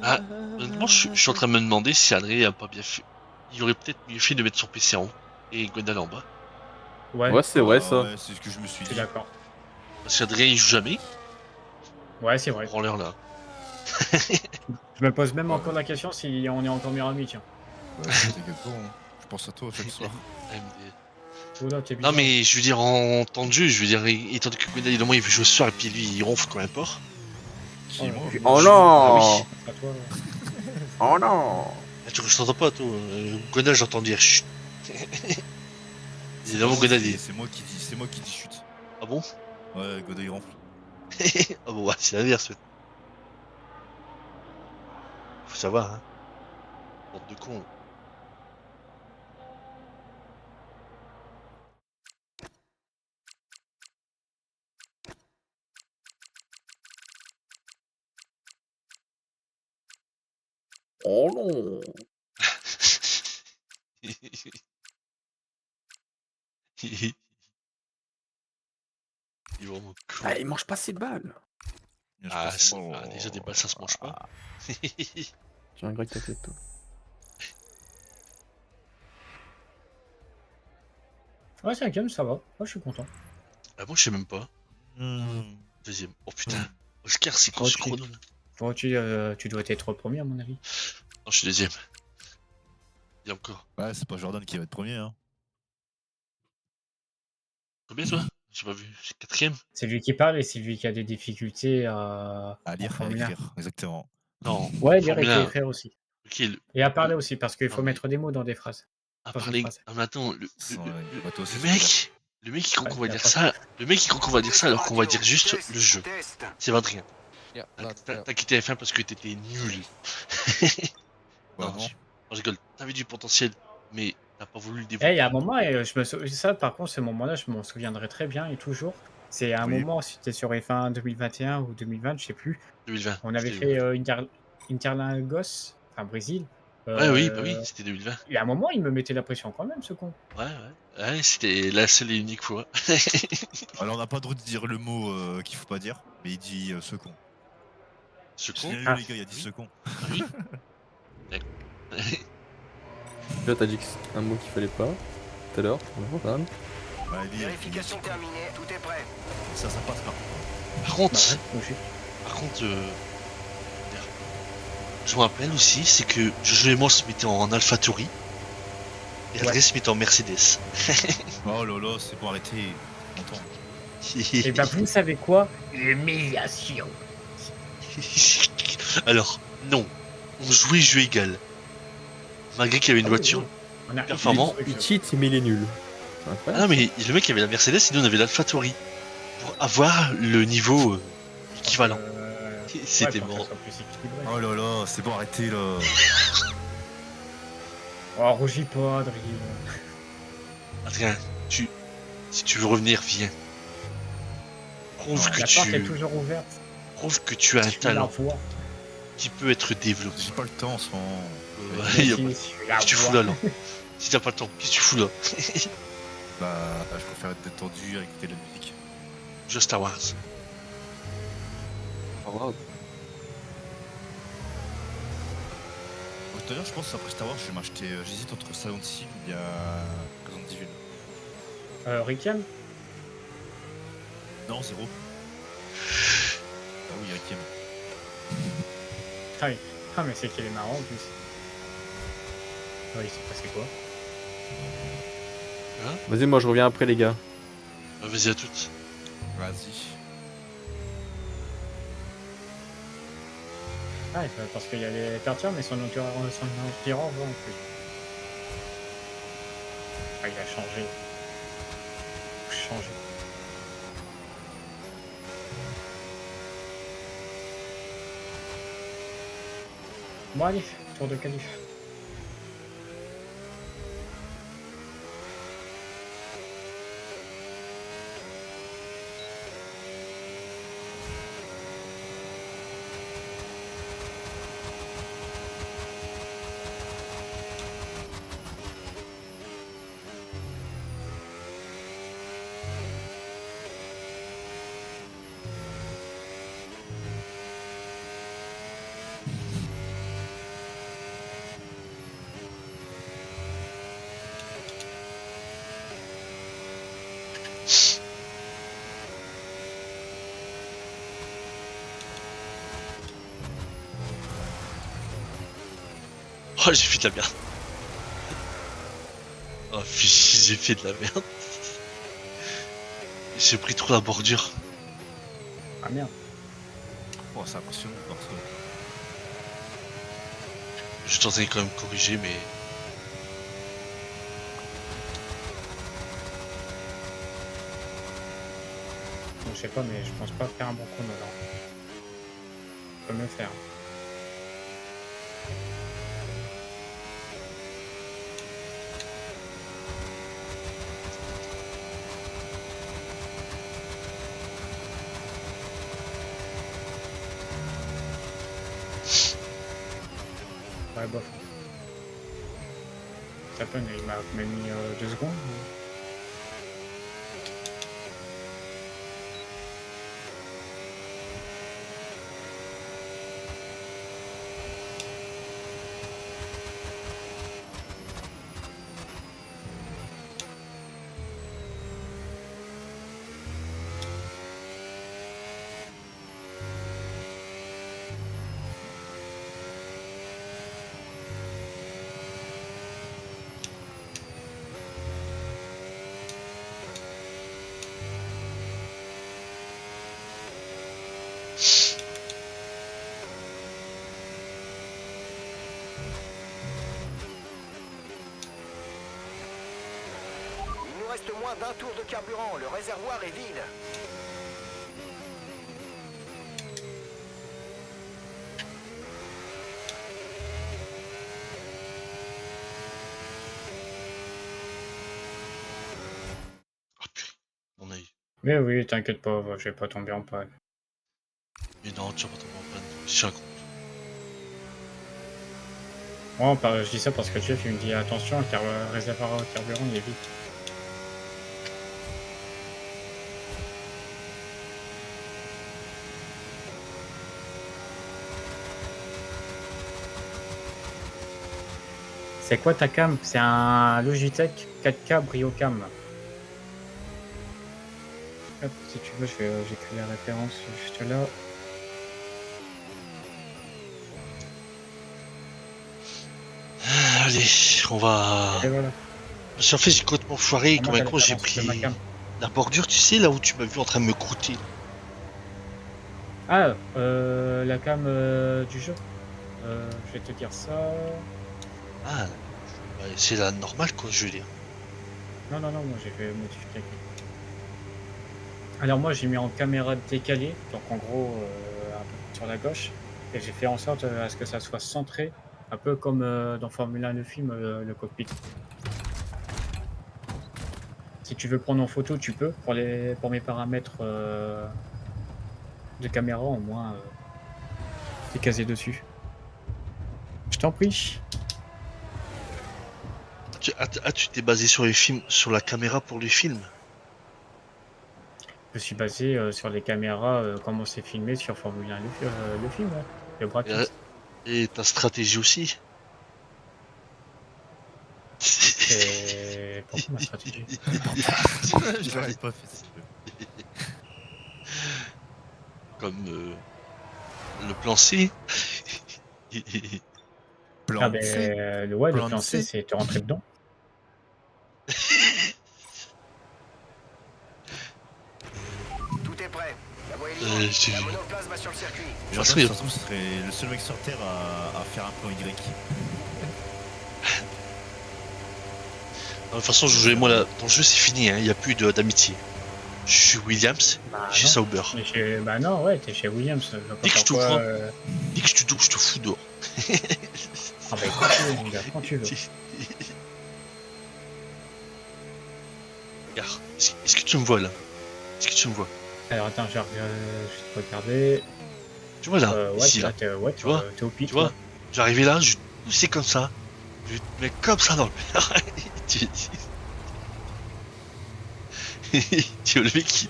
Ah, honnêtement, je suis en train de me demander si Adrien a pas bien fait. Il aurait peut-être mieux fait de mettre son PC en haut et Gwendal en bas. Ouais, c'est vrai, ça. Ouais, c'est ce que je me suis Je suis dit. d'accord. Parce qu'Adrien, il joue jamais. Ouais, c'est vrai. Prends l'heure là. Je me pose même encore la question si on est encore meilleurs amis, tiens. Ouais, t'inquiète pas, hein. Je pense à toi chaque soir. AMD. Oula, t'es Non bizarre. mais je veux dire en temps de jeu, je veux dire étant donné que Gonal il veut jouer ce soir et puis lui il ronfle comme un porc. Qui est moi Oh Ah non oui. À toi. Oh non Ah, tu je t'entends pas toi. Gonal j'entends dire chut. C'est Évidemment pas moi, Gonal il... c'est moi qui dis chute. Ah bon? Ouais, Godot il ronfle. Ah bon ouais, c'est l'inverse. Ouais. Faut savoir hein. Bande de con. Oh non Il est vraiment con. Ah, il mange pas ses balles. Je Ah, pense- déjà des balles ça se mange pas. Tu regrettes ta tête, toi. Ouais, c'est un game, ça va. Moi, je suis content. Ah bon je sais même pas. Hmm. Deuxième. Oh putain. Oscar c'est quoi Oh, ce tu- chrono? Toi, tu dois être premier, à mon avis. Non je suis deuxième. Il y a encore. Ouais, c'est pas Jordan qui va être premier. Hein. Combien toi? J'ai pas vu. C'est quatrième? C'est lui qui parle et c'est lui qui a des difficultés À lire en et à Formule 1. écrire, exactement. Non. Ouais, lire et Formule 1. écrire aussi. Ok, Et à parler aussi, parce qu'il Ah, faut mais- mettre des mots dans des phrases. à Dans une parler. phrase. Ah mais attends, Bah, toi aussi, le c'est mec, le mec il croit qu'on va dire ça. Le mec il croit qu'on va dire ça alors qu'on va dire juste le jeu. C'est pas rien. Yeah, loud and clear. T'as quitté F1 parce que t'étais nul. Bah, Non, non. je rigole. T'avais du potentiel, mais t'as pas voulu le Eh, développer. il y a un moment, ça, par contre, ce moment-là, je m'en souviendrai très bien et toujours. C'est un Oui. moment, c'était sur F1 2021 ou 2020, je sais plus. 2020. On avait c'était fait Interlagos, enfin Brésil. Ouais, oui, bah oui, Euh, c'était 2020. Et à un moment, il me mettait la pression quand même, ce con. Ouais, ouais. Ouais, c'était la seule et unique fois. Alors, on n'a pas le droit de dire le mot qu'il faut pas dire, mais il dit ce con. Ce J'ai con. bien vu, Ah. les gars, il a dit Oui. ce con. Ah oui. Là, t'as dit que c'est un mot qu'il fallait pas. Tout à l'heure, Jordan. Bah, lire, Vérification terminée, tout est prêt. ça passe par Par contre, Bah ouais, logique. Par contre, je me rappelle aussi, c'est que Jojo et moi on se mettait en AlphaTauri et Adrien se mettait en Mercedes. Oh là là, c'est bon, arrêtez. Longtemps. Et bah, vous savez quoi? L'humiliation. Alors, non, on jouait jeu égal. Malgré qu'il y avait une voiture. On a Performant. Il cheat, mais il est nul. C'est Ah incroyable. non, mais le mec avait la Mercedes et nous on avait l'AlphaTauri. Pour avoir le niveau équivalent. C'était pour que bon. ça soit plus équilibré. Oh là là, c'est bon, arrêtez là. Oh, rougis pas, Adrien. Adrien, si tu veux revenir, viens. Prouve que La porte est tu, toujours ouverte. prouve que tu as un Tu la talent vois. qui peut être développé. J'ai pas le temps en ce moment. Il y a pas- Si, tu la Qu'est-ce que tu fous vois. là, là? Si t'as pas le temps, qu'est-ce que tu fous là? Bah, je préfère être détendu et écouter de la musique. Jeu Star Wars. Au revoir. Bon, tout à l'heure, je pense après Star Wars, je vais m'acheter. J'hésite entre Silent Hill et Resident Evil. Requiem. Non, 0. Ah oui, Requiem. Ah oui. Ah, mais c'est qu'il est marrant en plus. Ah oui, c'est passé quoi? Vas-y, moi je reviens après, les gars. Vas-y à toutes. Vas-y. Ah, c'est parce qu'il y a les pertures, mais son empire va en plus. Ah, il a changé. Changé. Bon, allez, tour de qualif. Oh, j'ai fait de la merde. Oh, j'ai fait de la merde. J'ai pris trop la bordure. Ah merde. Oh, c'est impressionnant de voir ça. Je tentais quand même de corriger, mais. Je sais pas, mais je pense pas faire un bon chrono là. Je peux me le faire. Ouais, bof. Ça peut, il m'a même mis 2 secondes. Il nous reste moins d'un tour de carburant. Le réservoir est vide. Oh putain, mon œil. Mais oui, t'inquiète pas, je vais pas tomber en panne. Mais non, tu vas pas tomber en panne. Je suis un con. Moi, je dis ça parce que le chef il me dit attention, car le réservoir au carburant il est vide. C'est quoi ta cam? C'est un Logitech 4K Brio-Cam. Hop, si tu veux, j'écris la référence juste là. Allez, on va. Et voilà. Parce qu'en fait, j'ai complètement foiré. Moi, Comme un t'as con, j'ai référence de ma pris cam. la bordure, tu sais, là où tu m'as vu en train de me croûter. Ah, la cam du jeu. Je vais te dire ça. Ah, ouais, c'est la normale, quoi, je veux dire. Non, non, non, moi j'ai fait modifier. Alors moi j'ai mis en caméra décalée, donc en gros un peu sur la gauche, et j'ai fait en sorte à ce que ça soit centré, un peu comme dans Formule 1 le film, le cockpit. Si tu veux prendre en photo, tu peux, pour mes paramètres de caméra, au moins t'es casé dessus. Je t'en prie. Tu t'es basé sur les films, sur la caméra pour les films. Je suis basé sur les caméras, comment c'est filmé sur Formule 1 le film, ouais. Le Brad Pitt. Et ta stratégie aussi. Et pourquoi ma stratégie? Je l'aurais pas fait si peu. Comme le plan C. Ah Plan ben C. ouais, le Plan plan C, C. c'est te rentrer dedans. Tout est prêt. La voie est libre. j'ai La vu. monoplace va sur le circuit. Je Bien pense sûr, que il y ça a- se trouve, ce serait le seul mec sur Terre à faire un plan Y. De toute façon, je jouais moi là. Dans le jeu, c'est fini, hein. Il n'y a plus d'amitié. Je suis Williams, Bah j'ai non. Sauber. Mais bah non, ouais, t'es chez Williams. Je vois pas Dès que je pourquoi, t'ouvre, dès que je te douche, je te fous dehors. Ah bah quand tu veux, mon gars, quand tu veux. Regarde, est-ce que tu me vois là? Est-ce que tu me vois? Alors attends, je vais te regarder. Tu vois là, Ouais, ici là. ouais, Tu vois t'es au pic. Tu vois? J'arrivais là, je poussais comme ça. Je te mets comme ça dans le verre. Tu vois le mec qui.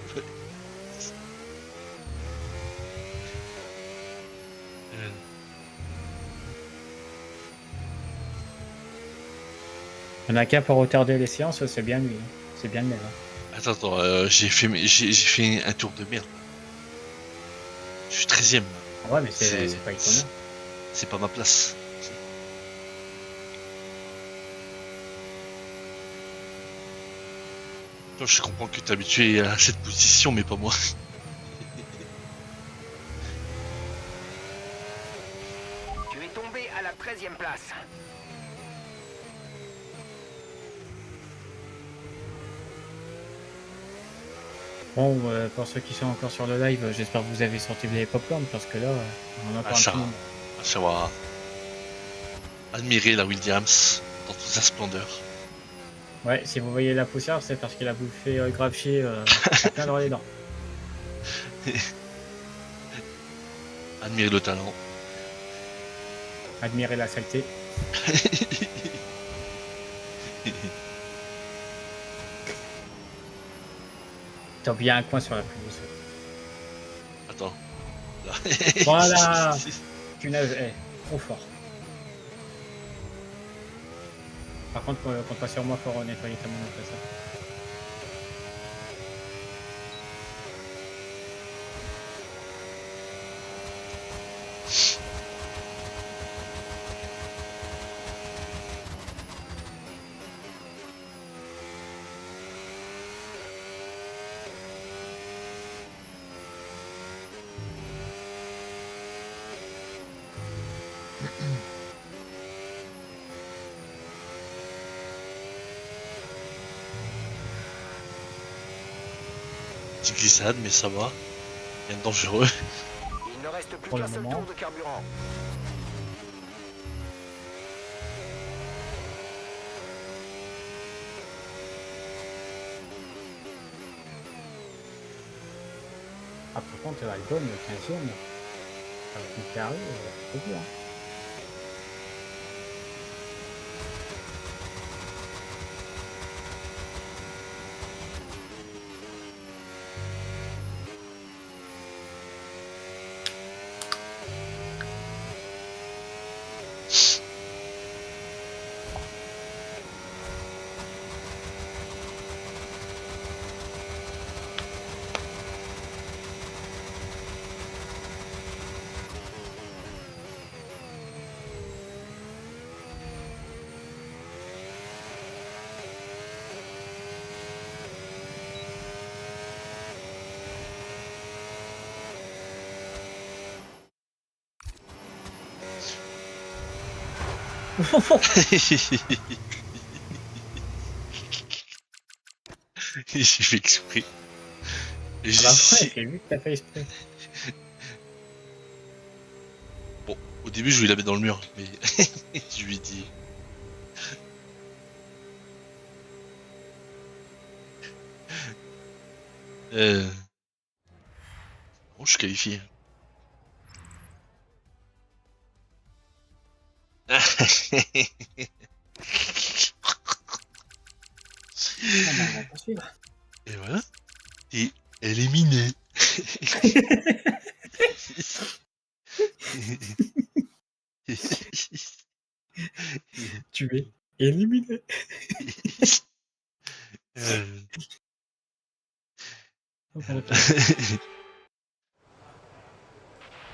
Il y en a qu'un pour retarder les séances, c'est bien lui. Hein. C'est bien le même. Hein. Attends, j'ai fait un tour de merde. Je suis 13ème. Ouais, mais c'est pas étonnant. C'est pas ma place. Toi, je comprends que t'es habitué à cette position, mais pas moi. Tu es tombé à la 13e place. Bon, pour ceux qui sont encore sur le live, j'espère que vous avez sorti les popcorn parce que là, on en a pas un ça petit moment. À savoir admirer la Williams dans toute sa splendeur. Ouais, si vous voyez la poussière, c'est parce qu'il a bouffé grave chier à plein dans les dents. Admirer le talent. Admirer la saleté. T'as bien un coin sur la pelouse. Attends. Là. Voilà. Punaise, trop fort. Par contre, compte pas sur moi pour nettoyer ta monoplace. Petite glissade, mais ça va. Rien de dangereux. Il ne reste plus Pour le qu'un seul moment. tour de carburant. Ah, par contre, l'album, le 15e, avec une carré, c'est dur. J'ai fait exprès. Ah bah ouais, j'ai vu que t'as fait exprès. Bon, au début, je voulais la mettre dans le mur, mais je lui ai dit. Bon, je suis qualifié. On va pas suivre. Et voilà. Et éliminé. Tu es éliminé.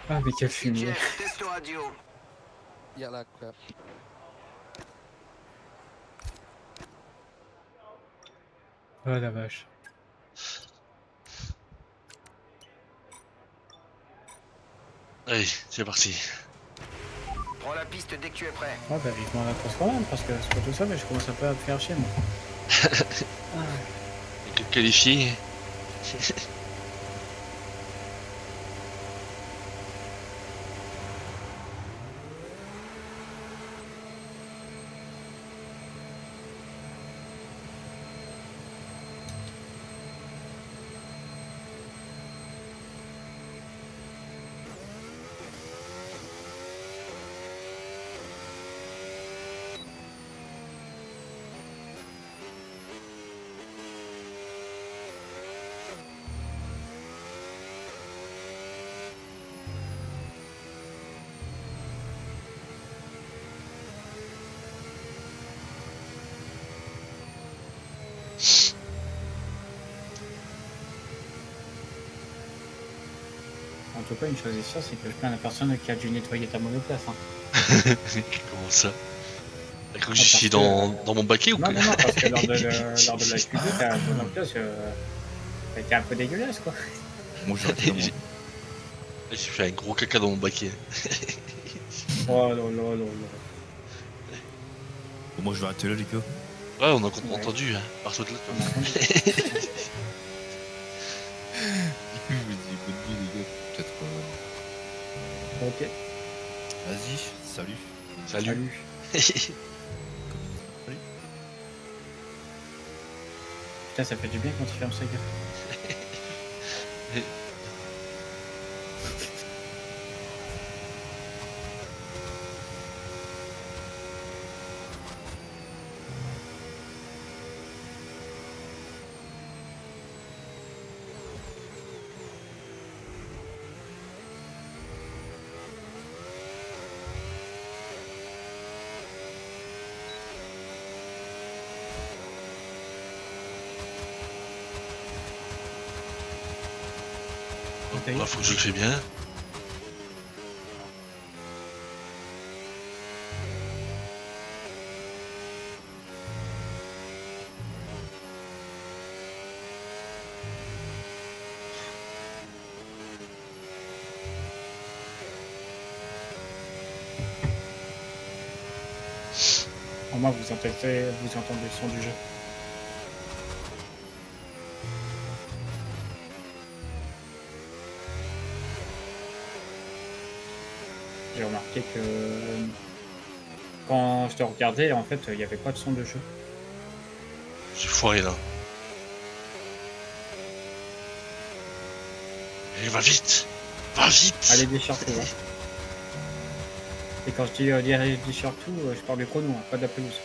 Ah, mais quel fumier. Testo radio. Yeah, loud and clear. Oh la vache. Allez, c'est parti. Prends la piste dès que tu es prêt. Ouais, bah vivement la course quand même, parce que c'est pas tout ça, mais je commence un peu à me faire chier, moi. Et que qualifié. En tout cas, une chose est sûre, c'est que je plains la personne qui a dû nettoyer ta monoplace. Hein. Comment ça? T'as cru que Ah, j'ai chié parce que, dans mon baquet ou quoi? Non, parce que lors de la Q2, ta monoplace, elle était un peu dégueulasse, quoi. Moi, j'ai arrêté J'ai j'ai fait un gros caca dans mon baquet. Oh là là là là. Bon, moi, je vais arrêter là, les gars. Ouais, on a Ouais. entendu, hein. Partout de là, On a entendu. Du coup, je vous dis bonne nuit, les gars. Peut-être. Ok, Vas-y, salut. Salut. salut. Putain, ça fait du bien quand il ferme sa gueule. Ok. Là, faut que je le fais bien. Au moins, vous entendez le son du jeu. J'ai remarqué que quand je te regardais, en fait, il n'y avait pas de son de jeu. J'ai foiré là. Allez, va vite! Va vite! Allez, déchire tout, hein. Et quand je dis déchire tout, je parle du chrono, hein, pas de la pelouse.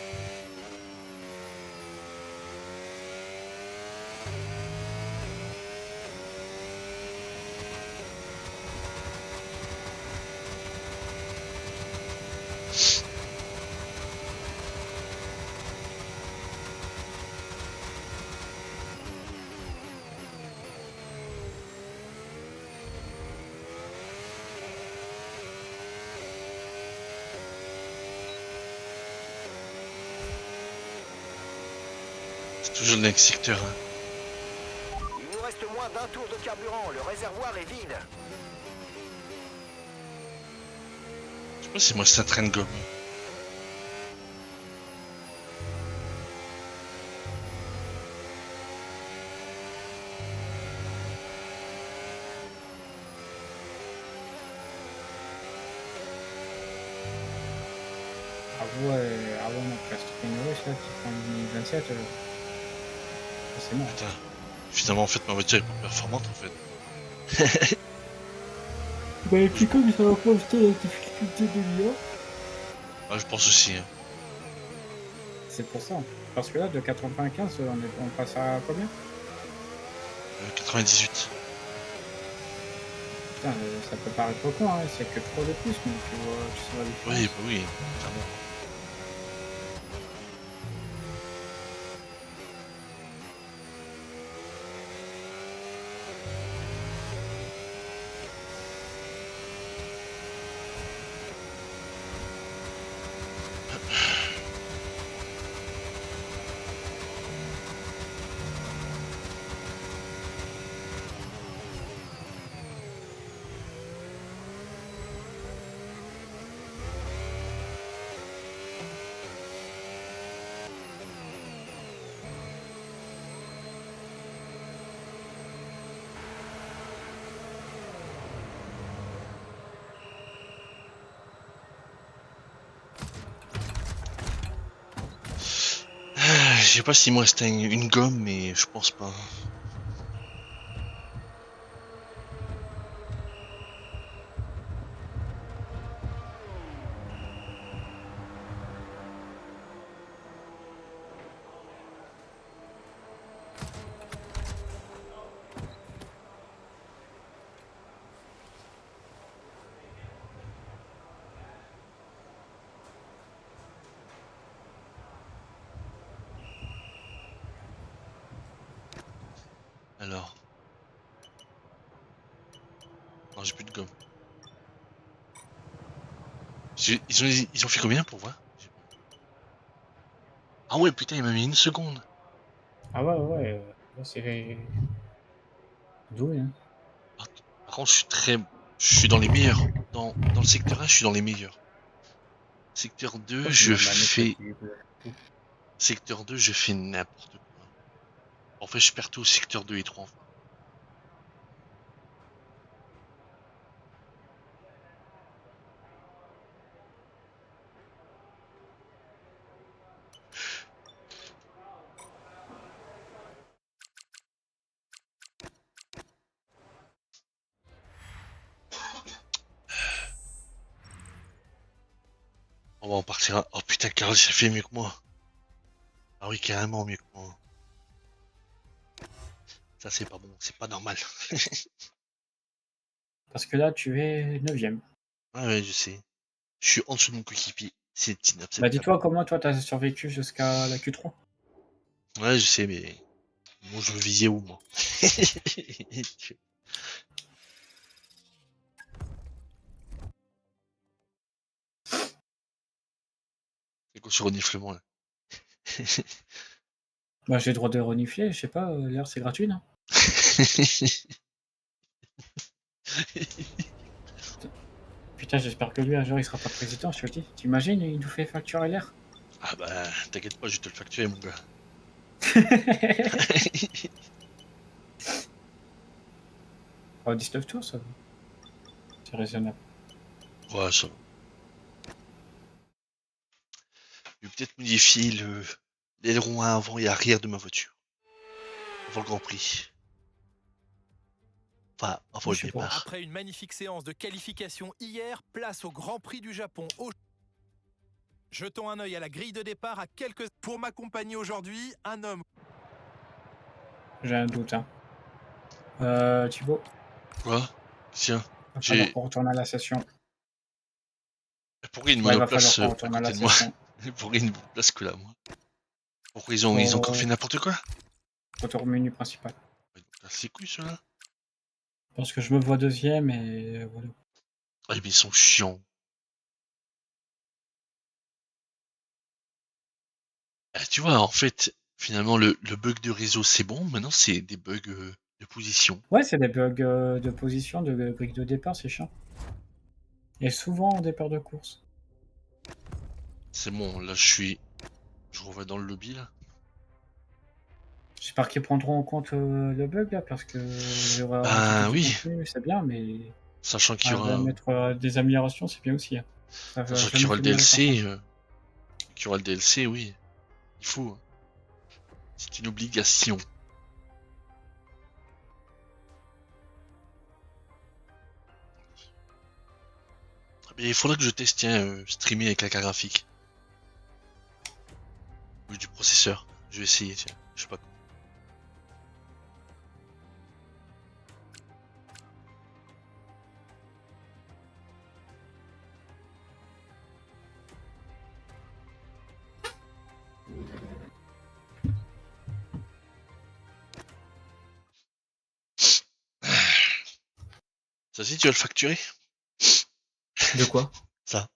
C'est toujours le même secteur. Hein. Il nous reste moins d'un tour de carburant. Le réservoir est vide. Je sais pas si moi ça traîne gomme. Avant notre classe Norris, là, qui prend une 27, c'est bon. Putain. Finalement, en fait, ma voiture est pas performante en fait. Bah, et puis comme ça va pas acheter la difficulté de l'IA, Ah, je pense aussi. Hein. c'est pour ça. Parce que là, de 95, on passe à combien? 98. Putain, ça peut paraître con, hein, c'est que 3 de plus, mais tu vois la différence. Oui, bah oui, clairement. Je sais pas s'il me reste une gomme, mais je pense pas. Alors. Non, j'ai plus de gomme. Ils ont fait combien pour voir? Ah ouais, putain, il m'a mis 1 seconde. Ah ouais, ouais, là, c'est doué, hein. Par contre, je suis dans les meilleurs. Dans le secteur 1, je suis dans les meilleurs. Secteur 2, Oh, c'est ma manette qui est Secteur 2, je fais n'importe quoi. En fait, je perds tout au secteur 2 et 3. Enfin. On va en partir à... Oh putain, Carlos, il a fait mieux que moi. Ah oui, carrément mieux que moi. Ça, c'est pas bon, c'est pas normal. Parce que là, tu es 9ème. Ouais, je sais. Je suis en dessous de mon coéquipier. C'est Bah, inacceptable. dis-toi comment toi, t'as survécu jusqu'à la Q3. Ouais, je sais, mais... Moi, je veux viser où, moi? C'est quoi ce reniflement, là? Bah, j'ai le droit de renifler, je sais pas, l'air, c'est gratuit, non? Putain, j'espère que lui, un jour, il sera pas président, je te le dis. T'imagines, il nous fait facturer l'air? Ah bah, t'inquiète pas, je vais te le facturer, mon gars. Oh, 19 tours, ça va. C'est raisonnable. Ouais, ça va. Je vais peut-être modifier l'aileron à avant et arrière de ma voiture. Avant le Grand Prix. Enfin, avant le Je sais pas. départ. Après une magnifique séance de qualification hier, place au Grand Prix du Japon. Jetons un œil à la grille de départ à quelques... Pour m'accompagner aujourd'hui, un homme. J'ai un doute, hein. Thibaut, Quoi? Tiens, va falloir j'ai... qu'on retourne à la session. Pourquoi il y a une Ouais, va falloir monoplace qu'on à retourne à la côté de moi? session. Pourquoi il y a une monoplace que là, moi? Pourquoi ils ont encore fait n'importe quoi? Retour au menu principal. C'est cool, ceux-là. Parce que je me vois 2ème et voilà. Ah, mais ils sont chiants. Ah, tu vois, en fait, finalement, le bug de réseau, c'est bon. Maintenant, c'est des bugs de position. Ouais, c'est des bugs de position, de grille de départ, c'est chiant. Et souvent en départ de course. C'est bon, là, je revois dans le lobby, là. J'espère qu'ils prendront en compte le bug là, parce que il y aura Ben rajouté du oui, contenu, c'est bien, mais sachant qu'il y aura, mettre des améliorations, c'est bien aussi, hein. Ça va sachant qu'il y jamais aura le finir par ça. DLC, oui, il faut. Hein. C'est une obligation. Mais il faudrait que je teste, tiens, streamer avec la carte graphique. Ou du processeur. Je vais essayer, tiens. Je sais pas. Ça si tu vas le facturer? De quoi? Ça.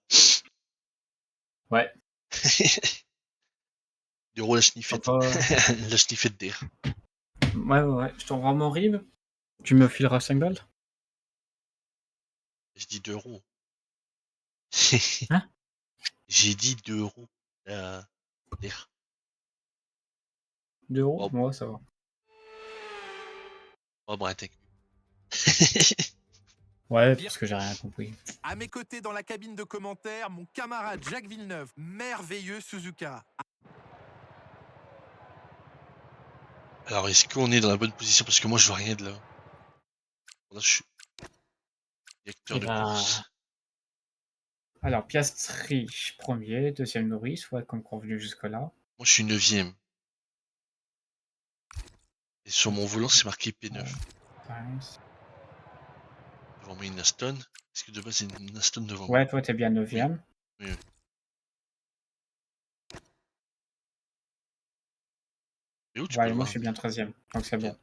Ouais. 2 euros la sniffette. Papa... La sniffette d'air. Ouais. Je t'envoie mon RIB. Tu me fileras 5 balles? J'ai dit 2 euros. Hein? J'ai dit 2 euros. D'air. 2 euros? Oh. Ouais, ça va. Oh, bref, Ouais, parce que j'ai rien compris. À mes côtés dans la cabine de commentaires, mon camarade Jacques Villeneuve, merveilleux Suzuka. Alors, est-ce qu'on est dans la bonne position? Parce que moi, je vois rien de là. Là, je suis directeur de course. Alors, Piastri, premier, 2ème Norris, ouais, comme convenu jusque-là. Moi, je suis 9ème. Et sur mon volant, c'est marqué P9. Devant moi, une Aston. Est-ce que de base, c'est une Aston devant moi? Ouais, toi, t'es bien 9ème. Oui. Et où tu peux Ouais, le moi, voir? je suis bien 13ème, donc c'est bon.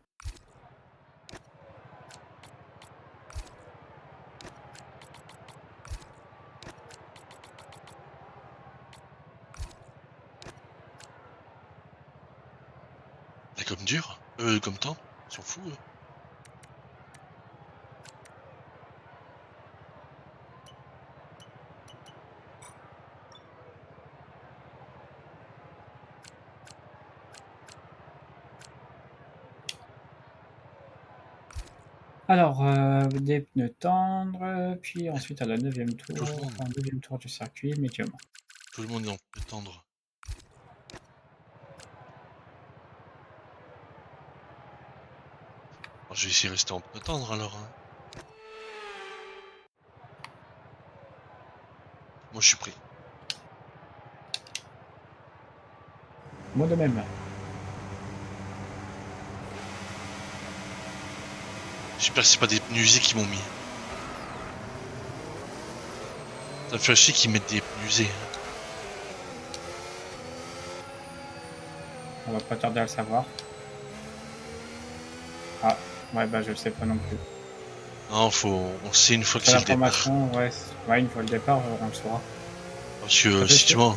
comme dur. Comme temps. On s'en fout. Alors, des pneus tendres, puis ensuite à la 9e Tout le tour, monde. enfin 2e tour du circuit, médium. Tout le monde est en peut tendre. Alors, je vais essayer de rester en pneu tendre alors. Hein. Moi je suis prêt. Moi de même. J'espère que c'est pas des pneus usés qu'ils m'ont mis. Ça me fait chier qu'ils mettent des pneus usés. On va pas tarder à le savoir. Ah, ouais, bah je le sais pas non plus. Non, on sait une fois que C'est c'est le départ. l'information, ouais, ouais, une fois le départ, on le saura. Parce que si tu vois.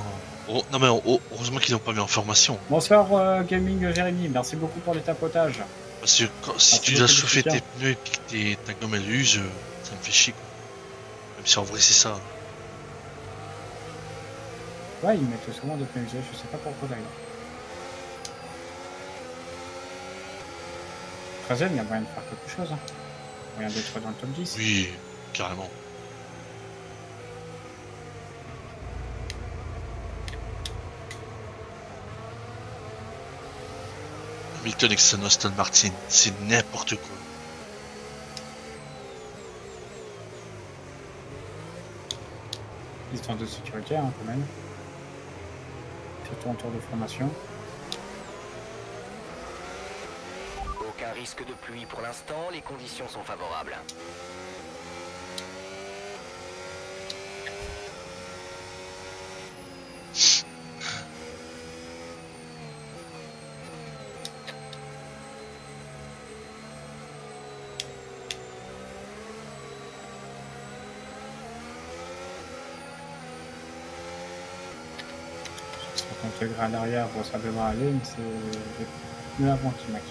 Non mais heureusement qu'ils n'ont pas mis en formation. Bonsoir Gaming Jérémy, merci beaucoup pour les tapotages. Parce que si tu dois chauffer tes pneus et que ta gomme elle use, ça me fait chier quoi. Même si en vrai c'est ça. Ouais, ils mettent souvent des pneus usés, je sais pas pourquoi d'ailleurs. 13ème, il y a moyen de faire quelque chose. Hein. Moyen d'être dans le top 10. Oui, carrément. Hamilton avec son Aston Martin, c'est n'importe quoi. Distance de sécurité, hein, quand même. Surtout en tour de formation. Aucun risque de pluie pour l'instant, les conditions sont favorables. Intégré à l'arrière, bon, ça devrait aller, mais c'est les pneus avant qui m'inquiètent.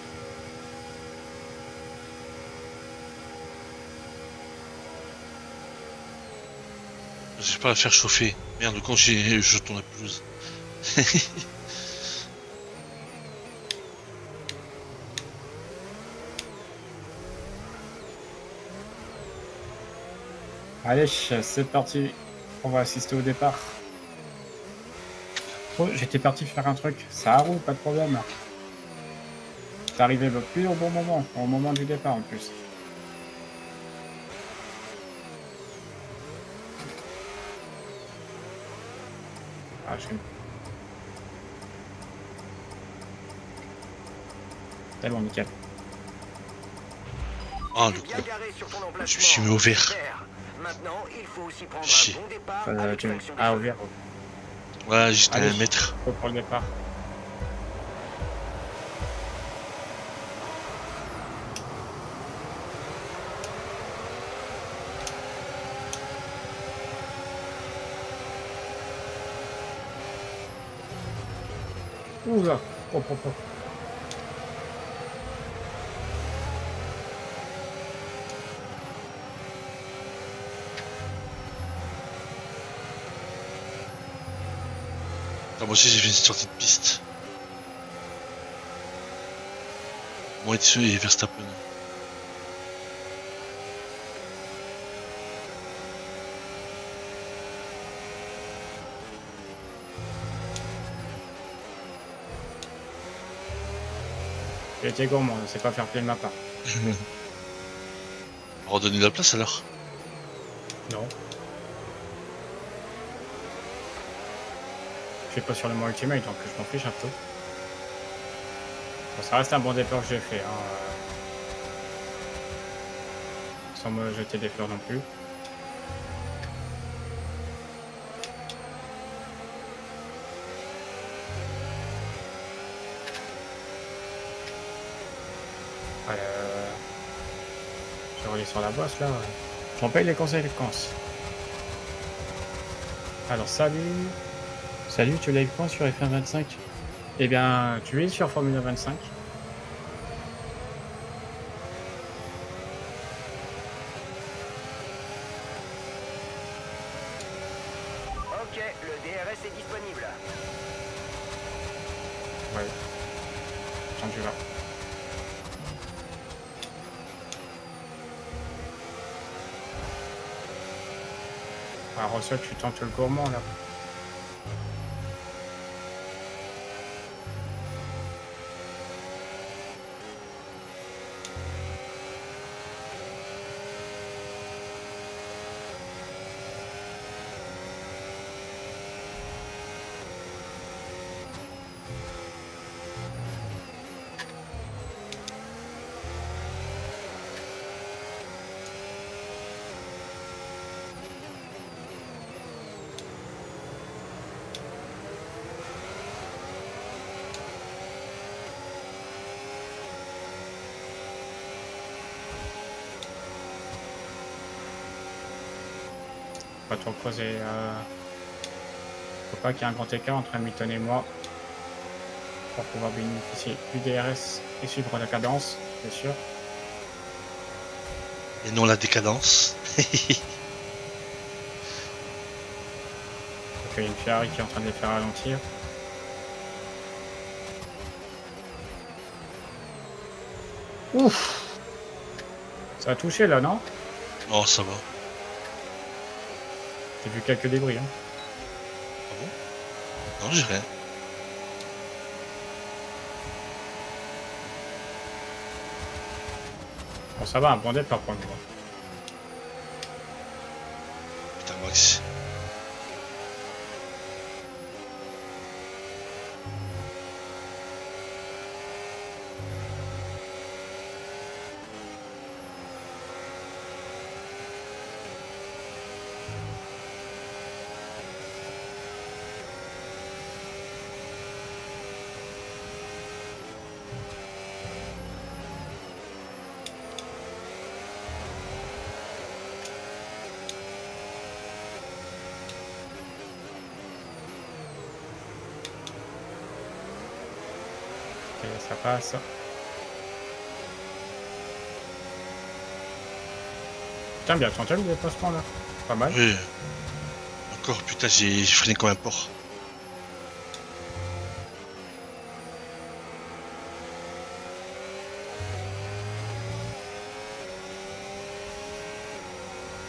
J'ai pas à faire chauffer. Merde, quand je tourne la pelouse. Allez, c'est parti. On va assister au départ. Oh, j'étais parti faire un truc. Ça roule, pas de problème. T'es arrivé plus au bon moment, au moment du départ en plus. Ah, c'est bon, nickel. Ah, le con. Je me suis mis au vert. Maintenant, il faut aussi prendre Chier. un bon départ avec l'action des Ah, au feux. vert. Ouais, j'étais à Allez. 1 mètre. Faut pour le départ. Oula, hop, hop, hop. Ah, moi aussi j'ai fait une sortie de piste. Moi et dessus et Verstappen. J'ai été gourmand, je sais pas faire play de ma part. On va redonner de la place alors. Non. Je suis pas sur le mode ultimate, donc je m'en fiche un peu. Bon, ça reste un bon départ que j'ai fait, hein. Sans me jeter des fleurs non plus. Je relis sur la bosse là. J'en paye les conséquences. Alors salut. Salut, tu live point sur F1 25? Eh bien, tu es sur Formula 25. tendu là. Ah, Russell, tu tentes le gourmand là. Pas trop creuser. Faut pas qu'il y ait un grand écart entre Hamilton et moi pour pouvoir bénéficier du DRS et suivre la cadence, bien sûr. Et non la décadence. Il y a une Ferrari qui est en train de les faire ralentir. Ouf! Ça a touché là, non? Oh, ça va. J'ai vu quelques débris. Hein. Ah bon? Non, j'ai rien. Bon, ça va, un bon départ pour le moment. Putain, Max. Ok, ça passe. Putain, bien tenté le déplacement là. Pas mal. Oui. Encore, putain, j'ai freiné comme un porc.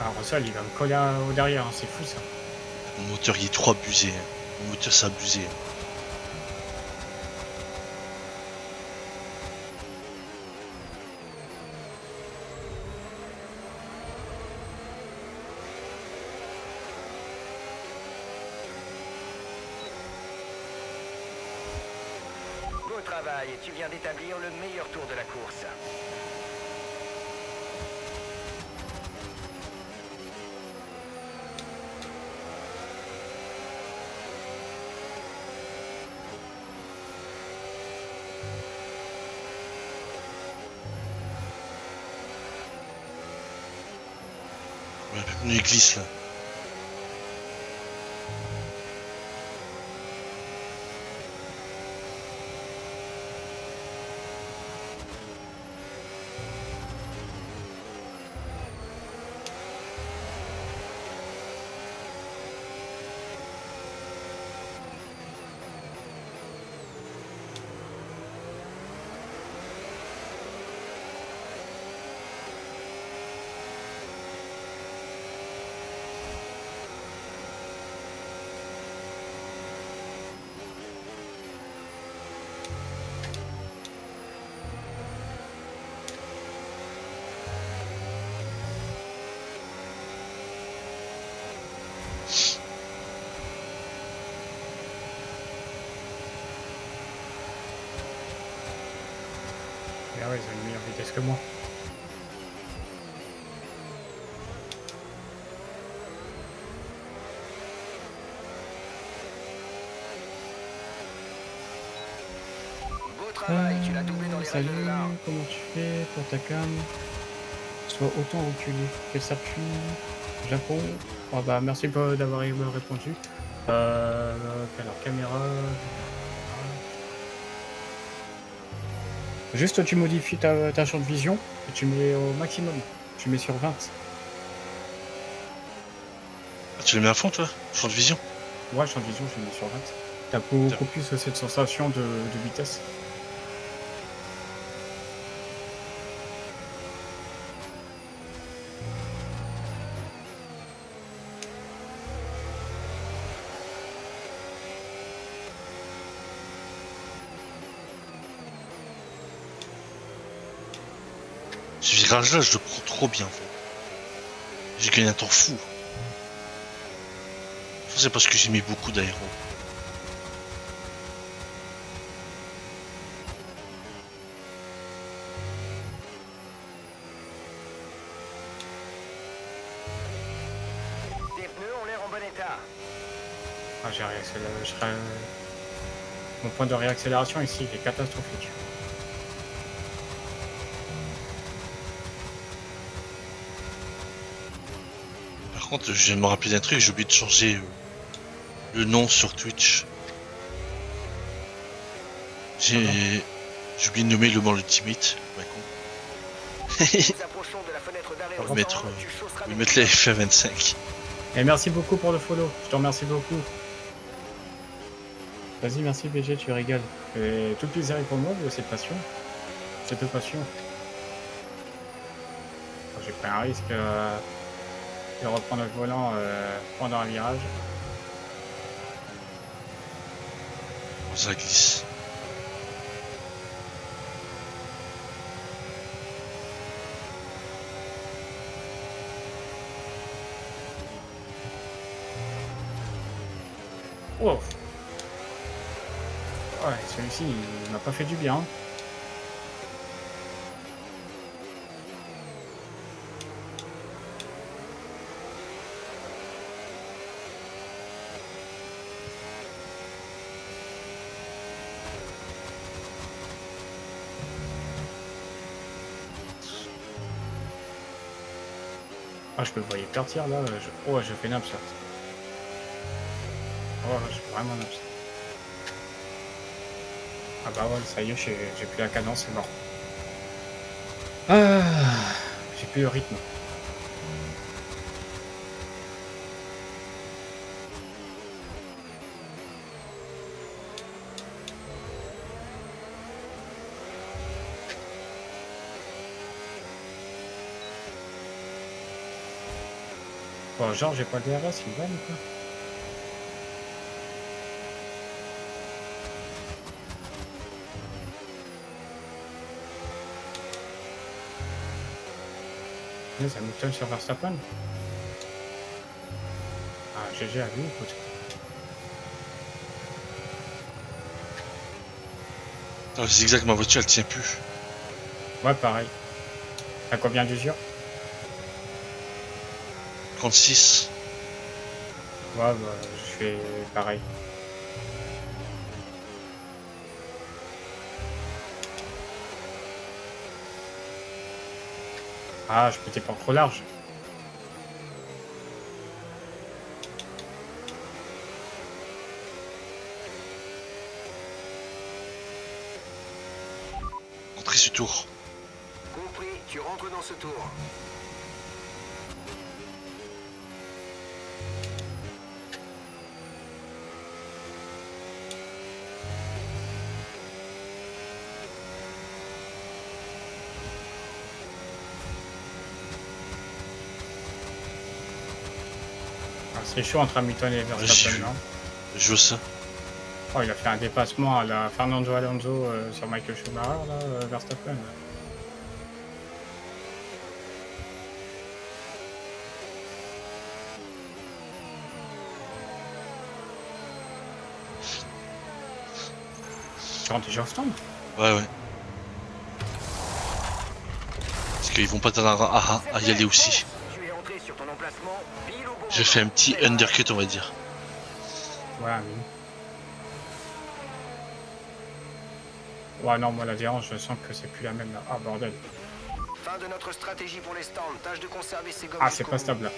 Ah, Russell, il va me coller au derrière, hein, c'est fou ça. Mon moteur, il est trop abusé. Mon moteur, c'est abusé. Beau travail, tu viens d'établir le meilleur tour de la course. Ouais, le pneu il glisse là. Ah ouais, ils ont une meilleure vitesse que moi. Beau travail, tu l'as doublé dans les Salut, règles de l'art. comment tu fais pour ta cam? Soit autant reculé. Quel s'appuie? Japon? Oh bah merci d'avoir répondu. Alors caméra. Juste tu modifies ta champ de vision et tu mets au maximum. Tu mets sur 20. Ah, tu le mets à fond, toi? Champ de vision? Ouais, champ de vision, je le mets sur 20. T'as beaucoup plus cette sensation de vitesse. Ce virage-là, je le prends trop bien, en fait. J'ai gagné un temps fou. Ça, c'est parce que j'ai mis beaucoup d'aéro. Tes pneus ont l'air en bon état. Ah, j'ai réaccéléré. Mon point de réaccélération ici il est catastrophique. Par contre, je viens de me rappeler d'un truc, j'ai oublié de changer le nom sur Twitch. J'ai oublié de nommer le mot Ultimate. Ouais, con. Nous approchons de la fenêtre d'arrêt On au va mettre, stand, tu chausseras je vais mes mettre les FA25. Et merci beaucoup pour le follow. Je te remercie beaucoup. Vas-y, merci BG, tu régales. Et tout le plaisir est pour moi de cette passion. Cette passion. J'ai pris un risque de reprendre le volant pendant un virage. Ça glisse. Wow. Ouais, celui-ci, il m'a pas fait du bien. Ah, je peux le voyer partir là. Oh, je fais naps là. Oh, je fais vraiment naps. Ah bah ouais, ça y est, j'ai plus la cadence, c'est mort. Ah, j'ai plus le rythme. Bon, genre, j'ai pas le DRS, il va ou quoi? Ça m'étonne sur Verstappen. Ah, GG à lui, écoute. Le zigzag, ma voiture, elle tient plus. Ouais, pareil. T'as combien d'usure? 36. Ouais, bah, je fais pareil. Ah, je pétais pas trop large. Entrée ce tour. Compris, tu rentres dans ce tour. Ah, c'est chaud entre Hamilton et Verstappen, non? Je veux ça. Oh, il a fait un dépassement à la Fernando Alonso sur Michael Schumacher, là, Verstappen. Tu rentres déjà au stand? Ouais, ouais. Parce qu'ils vont pas tarder à y aller aussi. Tu es entré sur ton emplacement, pile au bon J'ai fait un moment. petit undercut, on va dire. Ouais, oui. Ouais, non, moi, l'adhérence, je sens que c'est plus la même, là. Ah, bordel. Fin de notre stratégie pour les stands. Tâche de conserver ces gommes Ah, c'est jusqu'au pas bout. stable, là.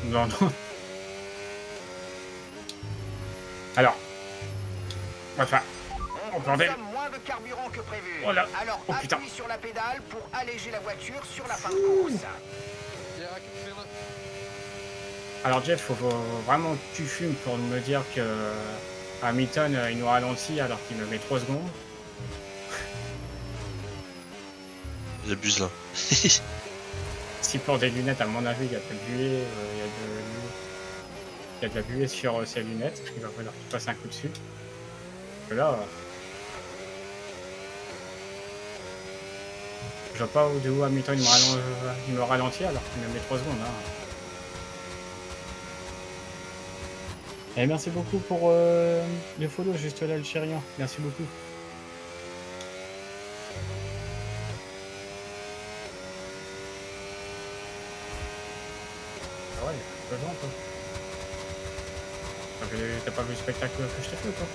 Non, non. Alors. Enfin. On Oh, bordel. consomme moins de carburant que prévu. Oh là. Alors Oh, putain. appuie sur la pédale pour alléger la voiture sur la fin de course. Il y a récupéré un- Alors, Jeff, faut vraiment que tu fumes pour me dire que Hamilton, il nous ralentit alors qu'il me met 3 secondes. Il abuse là. Si pour des lunettes, à mon avis, il y a de la buée, il y a de la buée sur ses lunettes. Il va falloir qu'il passe un coup dessus. que là, je vois pas de où Hamilton il me ralentit alors qu'il me met 3 secondes. Hein. Et merci beaucoup pour le follow, juste là, l'Algérien. Merci beaucoup. Ah ouais, pas grand quoi. T'as pas vu le spectacle que je t'ai fait ou quoi?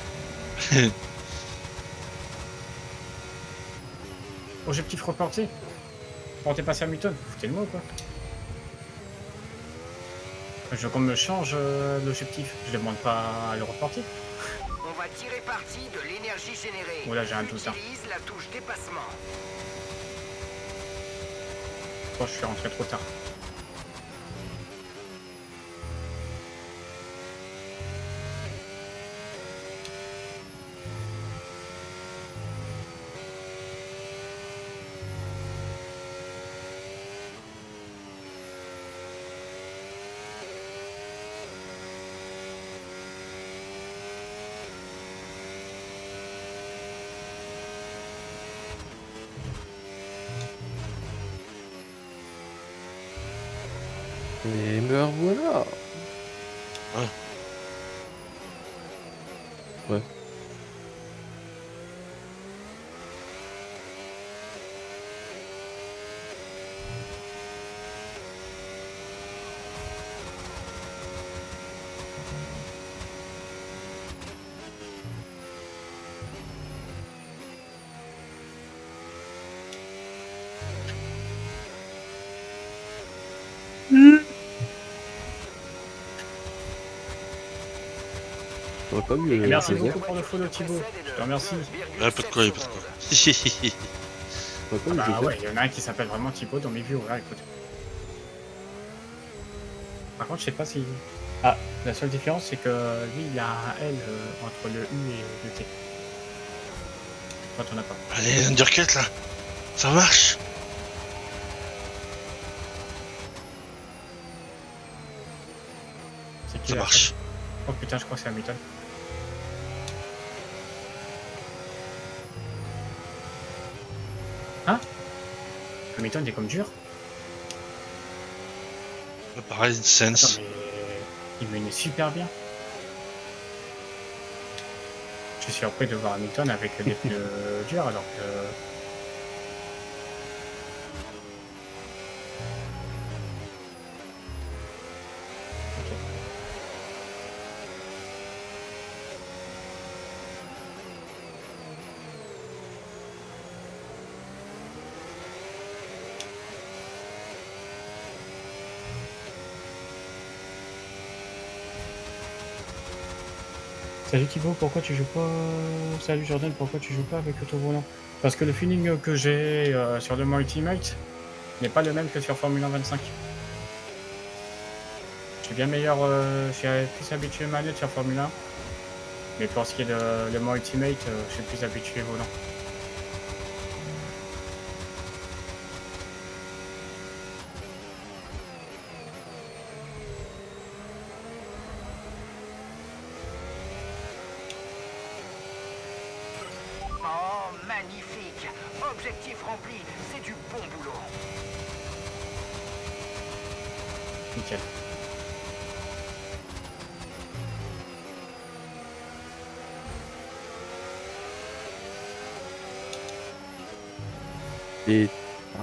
Objectif reporté. Quand t'es passé à Hamilton, vous foutez le mot quoi. Je veux qu'on me change l'objectif. Je demande pas à le reporter. On va tirer parti de l'énergie générée. Oh là, j'ai un doute. Hein. Utilise la touche dépassement. Je pense que je suis rentré trop tard. Et me revoilà. Ouais. Ouais. J'aurais pas vu. Merci César. beaucoup pour le follow Thibaut. Je te remercie. Ouais, pas de quoi, pas de quoi. J'aurais pas vu Bah Joseph. ouais, il y en a un qui s'appelle vraiment Thibaut dans mes vues, ouais, écoute. Par contre, je sais pas si... Ah, la seule différence, c'est que lui, il a un L entre le U et le T. Toi, t'en as pas. Allez, undercut là. Ça marche. C'est qui Ça la marche. seule Oh putain, je crois que c'est Hamilton. Hein Hamilton, il est comme dur. Pareil, Attends, sense. mais... Il menait super bien. Je suis surpris de voir Hamilton avec des pneus durs alors que... Salut Thibaut, pourquoi tu joues pas... Salut Jordan, pourquoi tu joues pas avec l'autovolant? Parce que le feeling que j'ai sur le More Ultimate n'est pas le même que sur Formule 1 25. Je suis bien meilleur, je suis plus habitué manette sur Formule 1. Mais pour ce qui est de le More Ultimate, je suis plus habitué volant. Oh, magnifique. Objectif rempli. C'est du bon boulot. Nickel. Et. Ah.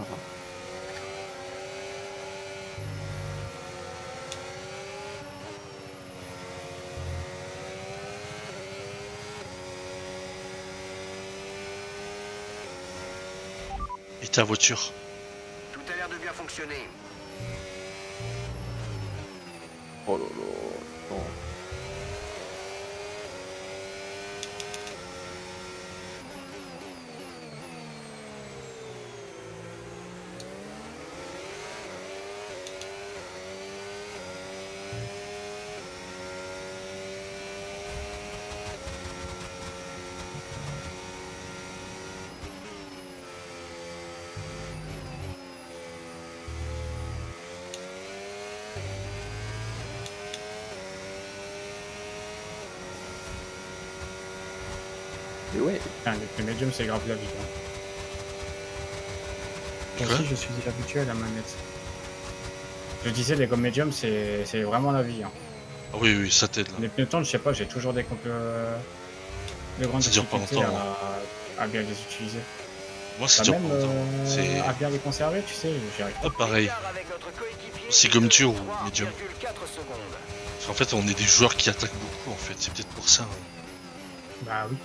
Et ta voiture. Tout a l'air de bien fonctionner. Oh là là. Non. Et ouais, Enfin, les pneus médiums, c'est grave la vie. Hein. Moi Quoi aussi, je suis habitué à la manette. Je disais, les gommes médiums, c'est vraiment la vie. Hein. Ah oui, oui, ça t'aide là. Les pneus tendres, je sais pas, j'ai toujours des de grandes Ça dure pas difficultés longtemps. à bien les utiliser. Moi, ça Bah, dure même pas longtemps. C'est à bien les conserver, tu sais, j'y arrive pas. pas pareil. L'écart avec notre coéquipier C'est est comme de dur ou 3,4 médium. secondes. Parce qu'en fait, on est des joueurs qui attaquent beaucoup en fait. C'est peut-être pour ça. Hein. Bah oui.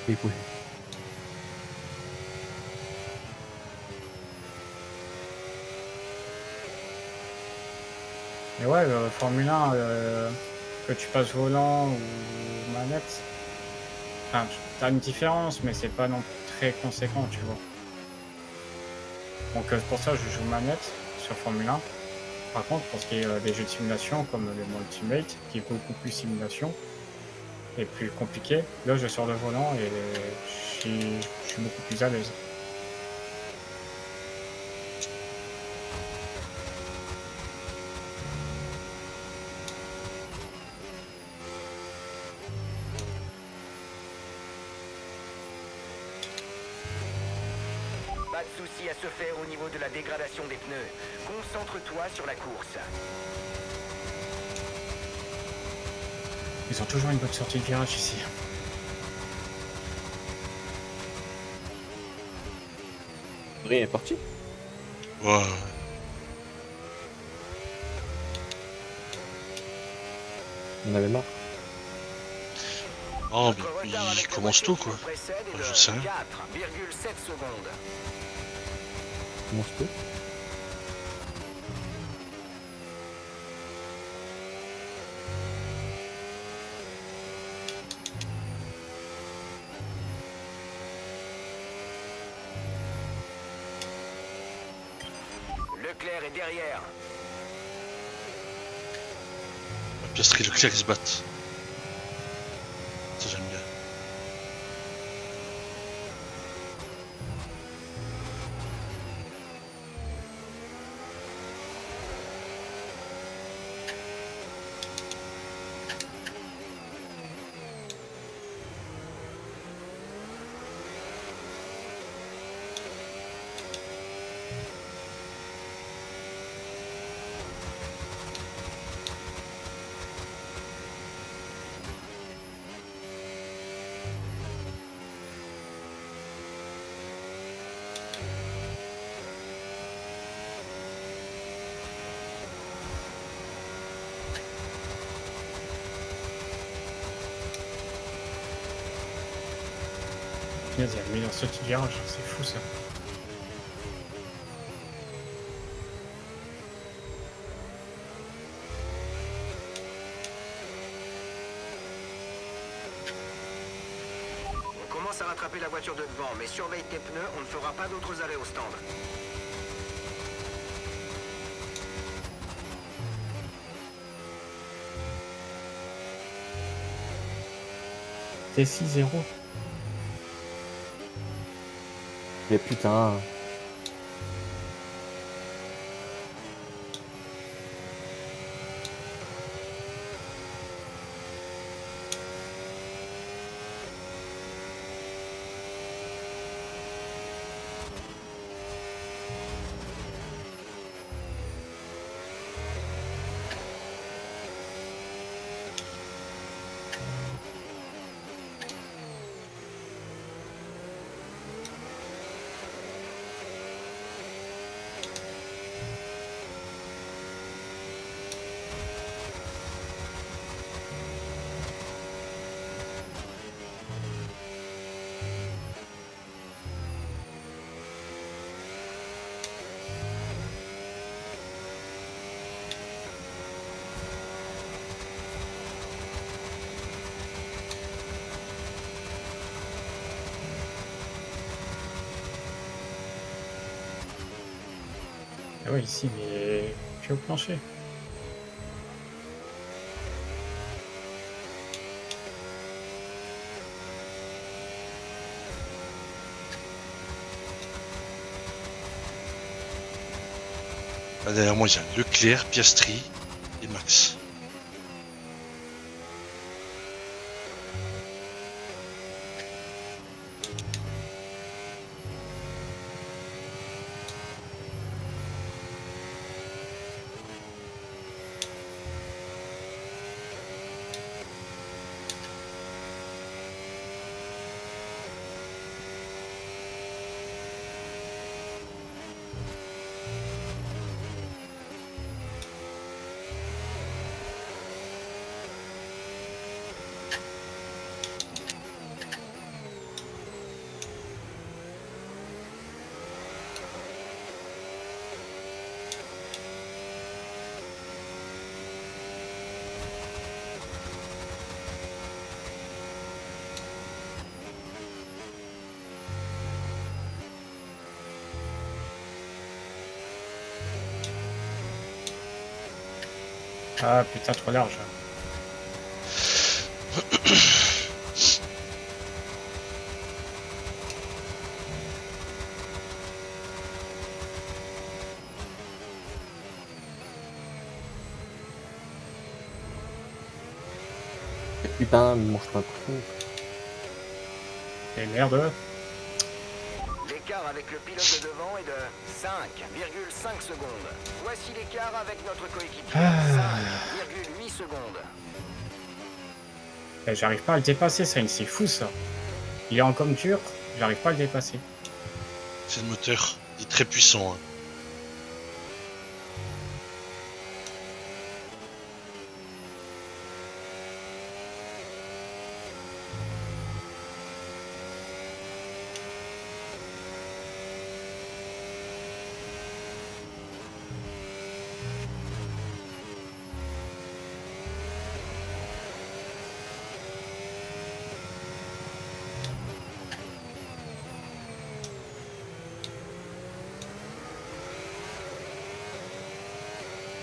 oui, oui. Mais ouais, Formule 1, que tu passes volant ou manette, enfin, t'as une différence, mais c'est pas non plus très conséquent, tu vois. Donc c'est pour ça que je joue manette sur Formule 1. Par contre, pour ce qui est des jeux de simulation comme le Ultimate, qui est beaucoup plus simulation et plus compliqué, là je sors le volant et je suis beaucoup plus à l'aise. Pas de souci à se faire au niveau de la dégradation des pneus. Concentre-toi sur la course. Ils ont toujours une bonne sortie de virage ici. Adrien est parti. Ouais. On avait marre. Oh, Notre mais retard il avec la commence voiture tôt quoi. qui nous précède est Ouais, de je sais. 4,7 secondes. Comment je peux? Leclerc est derrière. Piastri et Leclerc ils se battent. Ça j'aime bien. Il y a une meilleure sortie de virage, c'est fou ça. On commence à rattraper la voiture de devant, mais surveille tes pneus, on ne fera pas d'autres arrêts au stand. T6-0. Mais putain. Ah ouais, ici, mais puis au plancher. Là, derrière moi, il y a Leclerc, Piastri et Max. Ah putain, trop large. Putain, mais mange pas un coup. Et merde. L'écart avec le pilote de devant est de 5,5 secondes. Voici l'écart avec notre coéquipier. 5,8 secondes. Et j'arrive pas à le dépasser, ça, c'est fou ça. Il est en comme dur, j'arrive pas à le dépasser. C'est le moteur. Il est très puissant. Hein.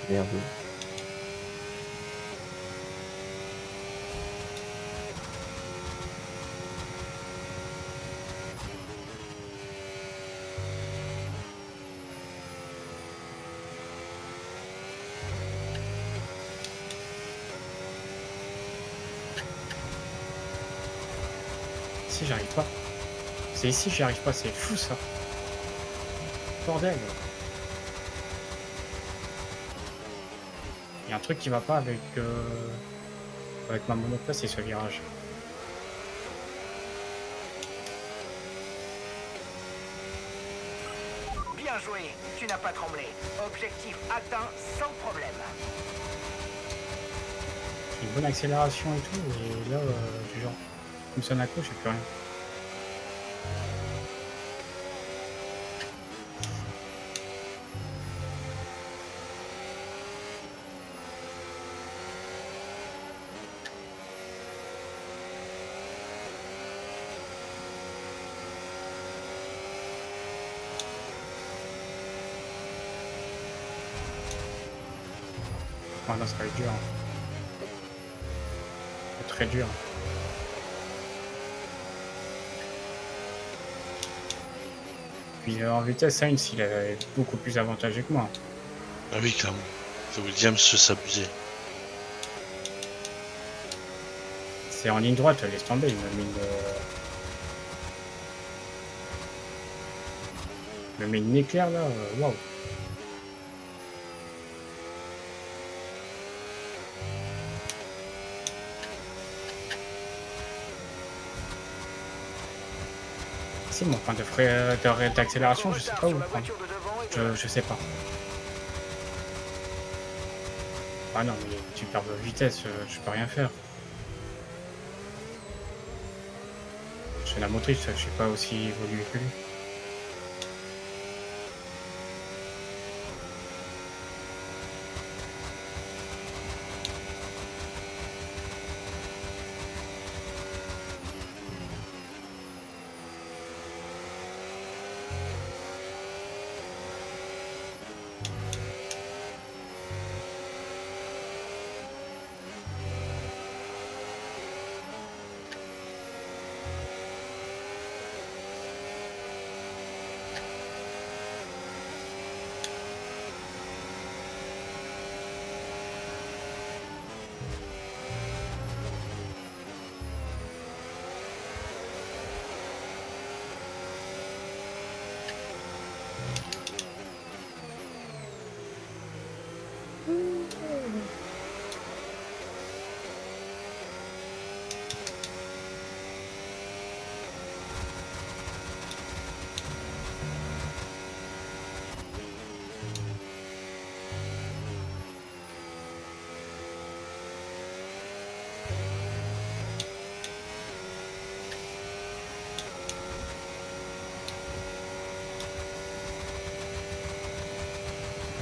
Merde. Si, j'arrive pas. C'est ici, j'y arrive pas, c'est fou ça. Bordel. Il y a un truc qui va pas avec ma monoplace et ce virage. Bien joué, tu n'as pas tremblé. Objectif atteint sans problème. J'ai une bonne accélération et tout, et là, du genre, comme ça d'un coup, j'ai plus rien. Ah non, ça va être dur. C'est très dur. Puis en vitesse, Sainz, il est beaucoup plus avantageux que moi. Ah oui, clairement. C'est Williams s'abuser. C'est en ligne droite, laisse tomber, il me met une éclair là, waouh. C'est mon point d'accélération, je sais pas où le prendre. Je sais pas. Ah non, mais tu perds de vitesse, je peux rien faire. C'est la motrice, je suis pas aussi évolué que lui.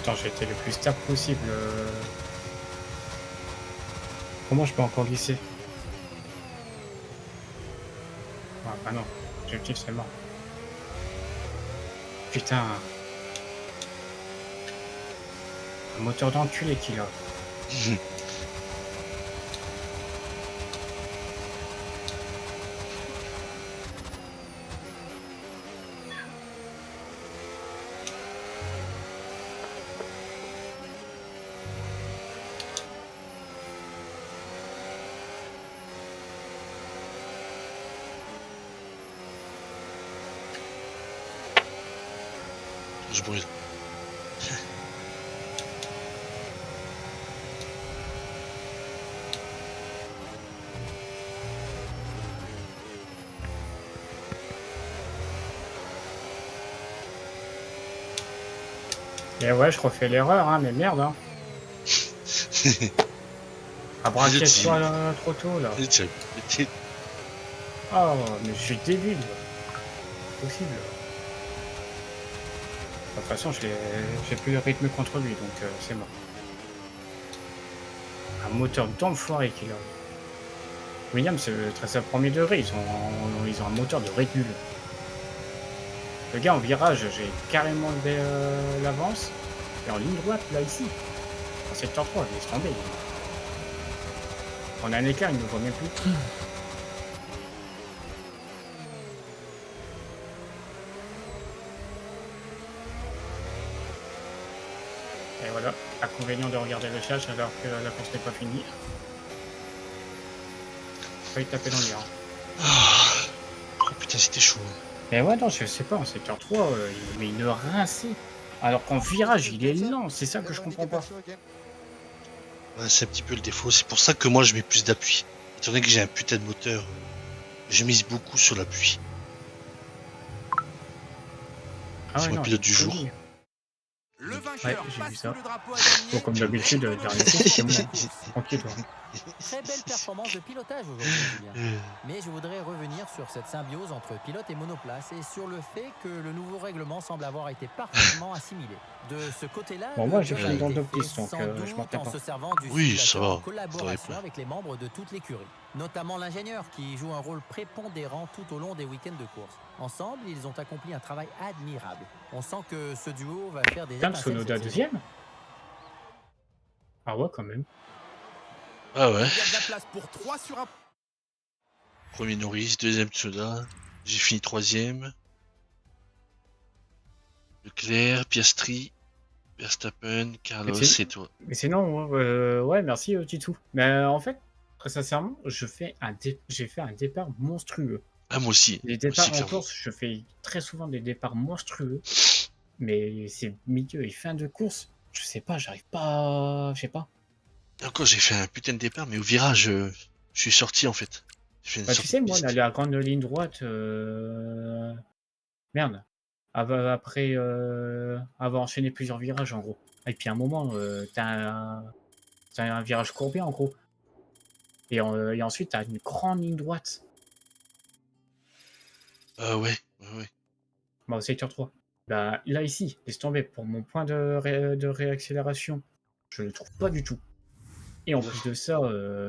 Attends, j'ai été le plus stable possible. Comment je peux encore glisser? Ah bah non, j'ai le tilt, c'est mort. Putain. Un moteur d'enculé qu'il a. Je brûle. Et ouais, je refais l'erreur, hein, mais merde, hein. À braquer toi là, trop tôt là. Oh, mais je suis débile. C'est possible. De toute façon, j'ai plus le rythme contre lui, donc c'est mort. Un moteur d'enfoiré qu'il a. Williams, c'est très à premier degré, ils ont un moteur de Red Bull. Le gars en virage, j'ai carrément l'avance. Et en ligne droite, là, ici. En secteur 3, laisse tomber. On a un écart, il ne voit même plus. Et voilà, inconvénient de regarder le chat alors que la course n'est pas finie. Faut y taper dans le mur. Oh putain, c'était chaud. Mais ouais, non, je sais pas, en secteur 3, il met une rincée. Alors qu'en virage, il est lent, c'est ça que je comprends pas. Ouais, c'est un petit peu le défaut. C'est pour ça que moi je mets plus d'appui. Étant donné que j'ai un putain de moteur, je mise beaucoup sur l'appui. Ah C'est ouais, mon non, pilote du jour. oui. Le Ouais, vainqueur j'ai passe vu ça. sous le drapeau à gagner. Bon, comme et d'habitude, le dernier meilleur essai, c'était de la moi. course. Tranquille, toi. Très belle performance de pilotage aujourd'hui, Julien. Mais je voudrais revenir sur cette symbiose entre pilote et monoplace et sur le fait que le nouveau règlement semble avoir été parfaitement assimilé. De ce côté-là, Bon, le moi, j'ai job a fini dans été le top fait 10, donc sans je doute m'en plains en pas. se servant du Oui, ça simulateur va. en Vous aurez collaboration pas. avec les membres de toute l'écurie, notamment l'ingénieur qui joue un rôle prépondérant tout au long des week-ends de course. Ensemble, ils ont accompli un travail admirable. On sent que ce duo va faire des Putain, étincelles Tsunoda cette saison. deuxième? Ah ouais, quand même. Ah ouais. Il y a de la place pour 3 sur un. Premier Norris, deuxième Tsunoda. J'ai fini troisième. Leclerc, Piastri, Verstappen, Carlos c'est- et toi. Mais sinon, ouais, merci, Titou. Mais en fait, très sincèrement, j'ai fait un départ monstrueux. Ah moi aussi. Les Moi départs aussi, en clairement. course, je fais très souvent des départs monstrueux. Mais c'est milieu et fin de course, je sais pas, j'arrive pas. Je sais pas. Et encore, j'ai fait un putain de départ, mais au virage, je suis sorti en fait. J'ai fait une Bah, tu sortie sais, de moi, piste. la grande ligne droite, merde. Après avoir enchaîné plusieurs virages, en gros. Et puis à un moment, t'as un virage courbé, en gros. Et ensuite, t'as une grande ligne droite. Ah ouais, ouais. Bah, au secteur 3. Bah, là, ici, laisse tomber. Pour mon point de réaccélération, je le trouve pas du tout. Et en plus de ça,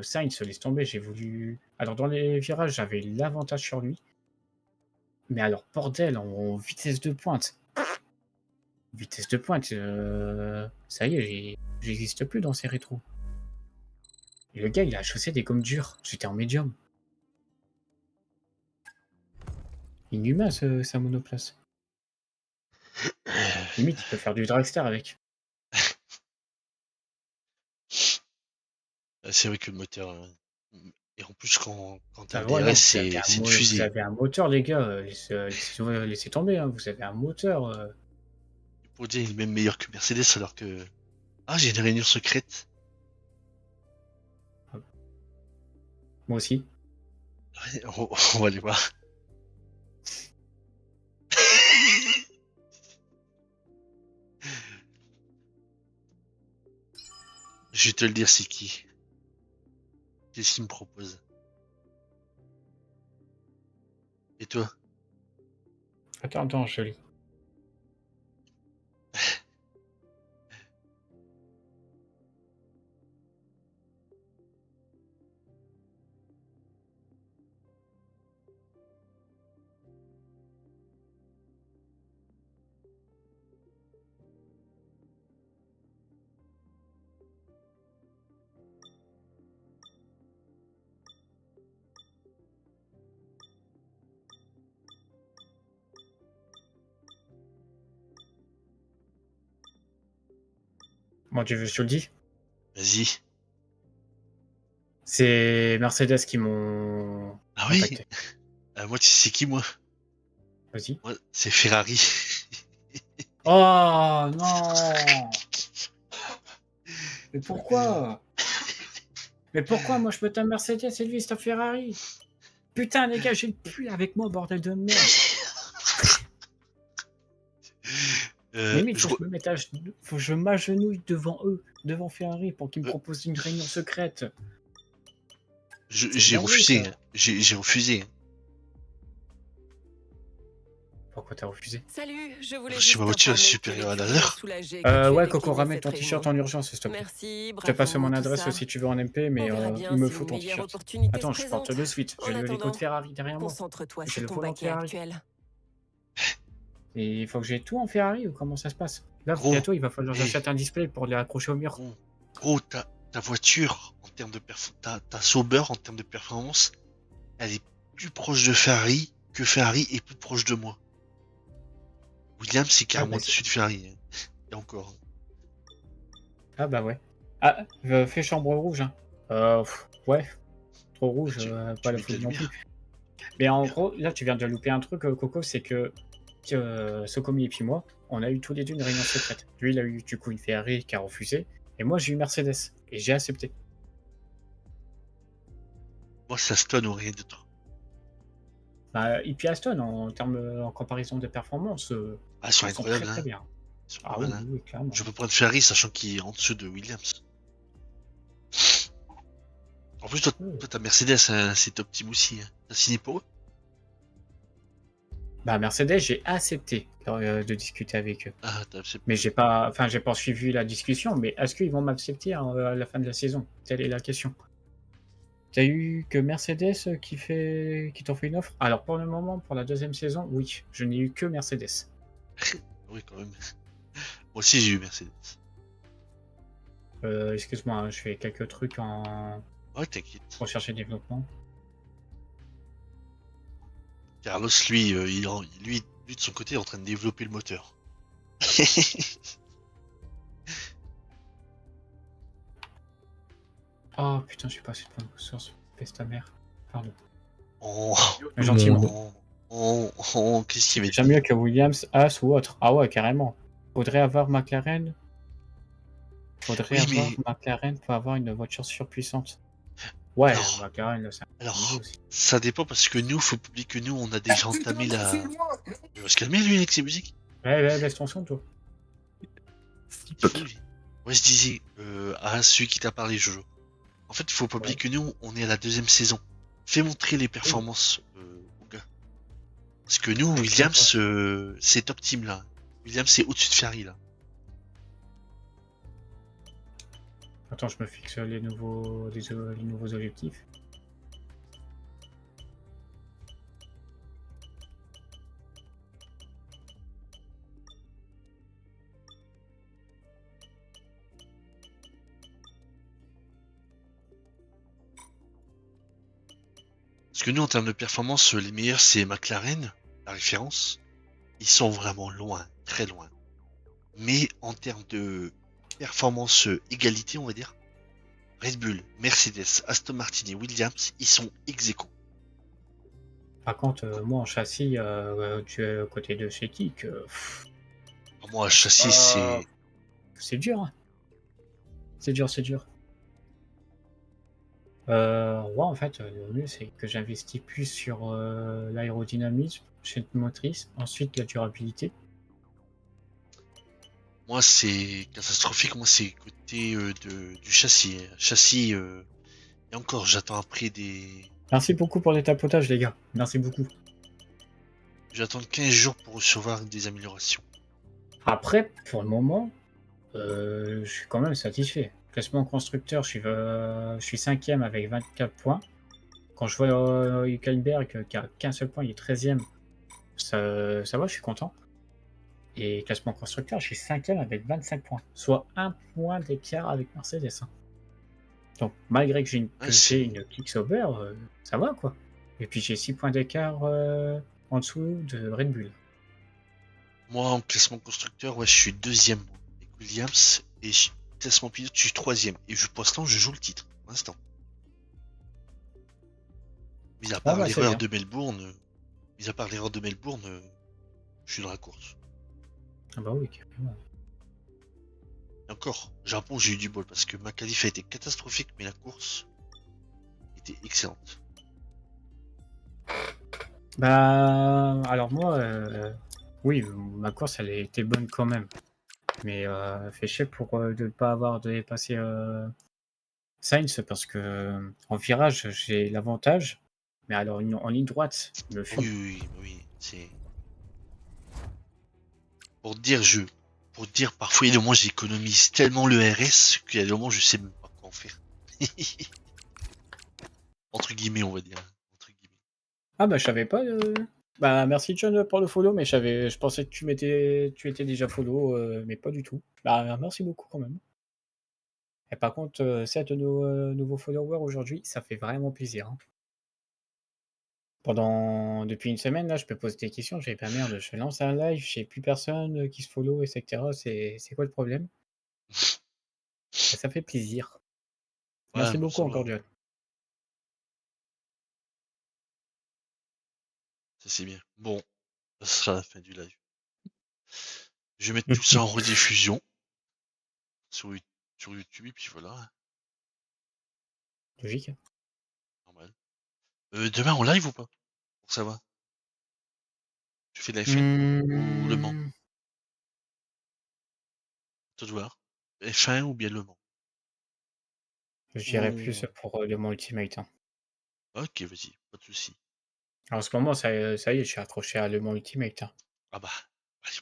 Sainz, laisse tomber, j'ai voulu. Alors, dans les virages, j'avais l'avantage sur lui. Mais alors, bordel, en vitesse de pointe. Vitesse de pointe, ça y est, j'existe plus dans ces rétros. Et le gars, il a chaussé des gommes dures. J'étais en médium. Inhumain, sa monoplace. Limite, il peut faire du dragster avec. Ah, c'est vrai que le moteur. Et en plus, quand t'as Ah le ouais, non, DRS, c'est une vous fusée. avez un moteur, les gars. Laissez tomber, hein. Vous avez un moteur. Pour dire, il est même meilleur que Mercedes alors que. Ah, j'ai une réunion secrète. Moi aussi. On va aller voir. Je vais te le dire, c'est qui. Qu'est-ce qu'il me propose. Et toi? Attends, je lis. Moi, tu veux, je te le dis. Vas-y. C'est Mercedes qui m'ont Ah oui. contacté. Moi, tu sais qui, moi? Vas-y. Moi, c'est Ferrari. Oh non! Mais pourquoi? Mais pourquoi moi je peux être un Mercedes et lui c'est un Ferrari? Putain les gars, j'ai le pull avec moi, bordel de merde! Limite, je faut que je m'agenouille devant eux, devant Ferrari, pour qu'ils me proposent une réunion secrète. j'ai dingue, refusé. ça. Hein. J'ai refusé. Pourquoi t'as refusé? Salut, je voulais Parce que juste ma voiture est t'informer supérieure à que la l'équipe leur. est soulagée que tu aies Ouais, Coco, décliné ramène cette ton t-shirt réunion. en urgence, s'il te plaît. Merci, Je te passe bravo, mon tout adresse ça. si tu veux en MP, mais On verra bien il me si faut une ton meilleure t-shirt. opportunité Attends, se je porte présente. de suite. En J'ai le attendant, hélico de Ferrari derrière moi. concentre-toi J'ai sur le ton volant de paquet Ferrari. actuel. Et il faut que j'ai tout en Ferrari ou comment ça se passe? Là, Gros. bientôt, il va falloir que Hey. j'achète un display pour les accrocher au mur. Gros, ta voiture, en termes de ta Sauber, en termes de performance, elle est plus proche de Ferrari que Ferrari est plus proche de moi. Williams, c'est carrément bah, au-dessus de Ferrari. Hein. Et encore. Ah bah ouais. Ah, fais chambre rouge, hein. Ouais. Trop rouge, pas la mets de folie la non lumière. plus. Mais en gros, là, tu viens de louper un truc, Coco, c'est que Sokomi et puis moi, on a eu tous les deux une réunion secrète. Lui, il a eu du coup une Ferrari qui a refusé, et moi, j'ai eu Mercedes, et j'ai accepté. Moi, ça stone ou rien d'autre. Bah, et puis Aston, en comparaison de performance, Ah, ils sont ils sont incroyables. très très Hein. bien. Ils sont Ah pas oui, mal, hein. oui, clairement. Je peux prendre Ferrari, sachant qu'il est en dessous de Williams. En plus, toi, t'as Mercedes, hein, c'est top team aussi. Hein. T'as signé pour eux? Bah, Mercedes, j'ai accepté de discuter avec eux. Ah, t'as accepté. Mais j'ai pas suivi la discussion, mais est-ce qu'ils vont m'accepter à la fin de la saison? Telle est la question. T'as eu que Mercedes qui t'ont fait une offre? Alors pour le moment, pour la deuxième saison, oui, je n'ai eu que Mercedes. Oui, quand même. Moi aussi, j'ai eu Mercedes. Excuse-moi, hein, je fais quelques trucs en Ouais, t'inquiète. recherche et développement. Carlos, lui, lui, de son côté, est en train de développer le moteur. Oh putain, je suis passé de bonne source. Pèse ta mère. Pardon. Oh, Mais gentiment. qu'est-ce qu'il va J'aime mieux que Williams, As ou autre. Ah ouais, carrément. Faudrait avoir McLaren. McLaren pour avoir une voiture surpuissante. Ouais, Alors, McLaren, là, c'est un Alors, niveau aussi. ça dépend parce que nous, faut pas oublier que nous, on a déjà entamé la. Il va se calmer, lui, avec ses musiques. Ouais, laisse ton son, toi. Ouais, je disais à celui qui t'a parlé, Jojo. En fait, il faut pas oublier que nous, on est à la deuxième saison. Fais montrer les performances, mon gars. Parce que nous, Williams, c'est top team là. Williams, c'est au-dessus de Ferrari là. Attends, je me fixe les nouveaux objectifs. Parce que nous, en termes de performance, les meilleurs, c'est McLaren, la référence. Ils sont vraiment loin, très loin. Mais en termes de performance égalité, on va dire, Red Bull, Mercedes, Aston Martin et Williams, ils sont ex-aequo. Par contre, moi en châssis, tu es à côté de chez qui Moi, châssis, c'est dur. Hein. C'est dur. Ouais, en fait, le mieux c'est que j'investis plus sur l'aérodynamisme, chaîne motrice, ensuite la durabilité. Moi, c'est catastrophique. Moi, c'est côté du châssis. Châssis, et encore, j'attends après des. Merci beaucoup pour les tapotages, les gars. Merci beaucoup. J'attends 15 jours pour recevoir des améliorations. Après, pour le moment, je suis quand même satisfait. Classement constructeur, je suis 5ème avec 24 points. Quand je vois Hülkenberg qui a qu'un seul point, il est 13ème, ça va, je suis content. Et classement constructeur, je suis 5ème avec 25 points, soit 1 point d'écart avec Mercedes. Hein. Donc, malgré que j'ai une Kick Sauber, ça va quoi. Et puis j'ai 6 points d'écart en dessous de Red Bull. Moi, en classement constructeur, ouais, je suis 2ème avec Williams et classement pilote, je suis 3ème. Et pour l'instant, je joue le titre. Pour l'instant. Mis à part bah, c'est l'erreur bien. de Melbourne, je suis dans la course. Ah bah oui, carrément. Et encore, Japon, j'ai eu du bol parce que ma qualif a été catastrophique, mais la course était excellente. Bah, alors moi, oui, ma course, elle a été bonne quand même. Mais fait chier pour de ne pas avoir dépassé Sainz parce que en virage, j'ai l'avantage. Mais alors, en ligne droite, il me fume. Oui, c'est. Pour dire, parfois, il y a des moments, j'économise tellement le RS qu'il y a des moments, je sais même pas quoi en faire. Entre guillemets, on va dire. Entre guillemets. Ah bah je savais pas. Bah merci John pour le follow, mais je pensais que tu étais déjà follow, mais pas du tout. Bah merci beaucoup quand même. Et par contre, 7 de nos nouveaux followers aujourd'hui, ça fait vraiment plaisir. Hein. Depuis une semaine là, je peux poser des questions. J'ai pas merde, je lance un live, j'ai plus personne qui se follow, etc. C'est quoi le problème? Et ça fait plaisir. Ouais, Merci bah, beaucoup ça va. encore John. Ça c'est bien. Bon, ça sera la fin du live. Je vais mettre tout ça en rediffusion sur YouTube et puis voilà, Logique. normal. Demain en live ou pas? Pour savoir. Tu fais de la F1 ou Le Mans? Mmh. Toi de voir. F1 ou bien Le Mans? Je dirais plus Ou... pour le Mans Ultimate. Hein. Ok, vas-y, pas de soucis. Alors, en ce moment, ça y est, je suis accroché à Le Mans Ultimate. Hein. Ah bah,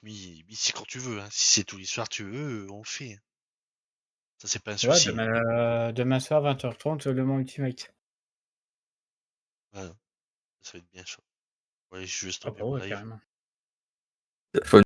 oui, c'est quand tu veux. Hein. Si c'est tous les soirs tu veux, on le fait. Hein. Ça c'est pas un Ouais, souci. Hein. demain soir, 20h30, Le Mans Ultimate. Voilà, ça va être bien chaud. Ouais, je vais Ah stopper bah mon ouais, live. carrément.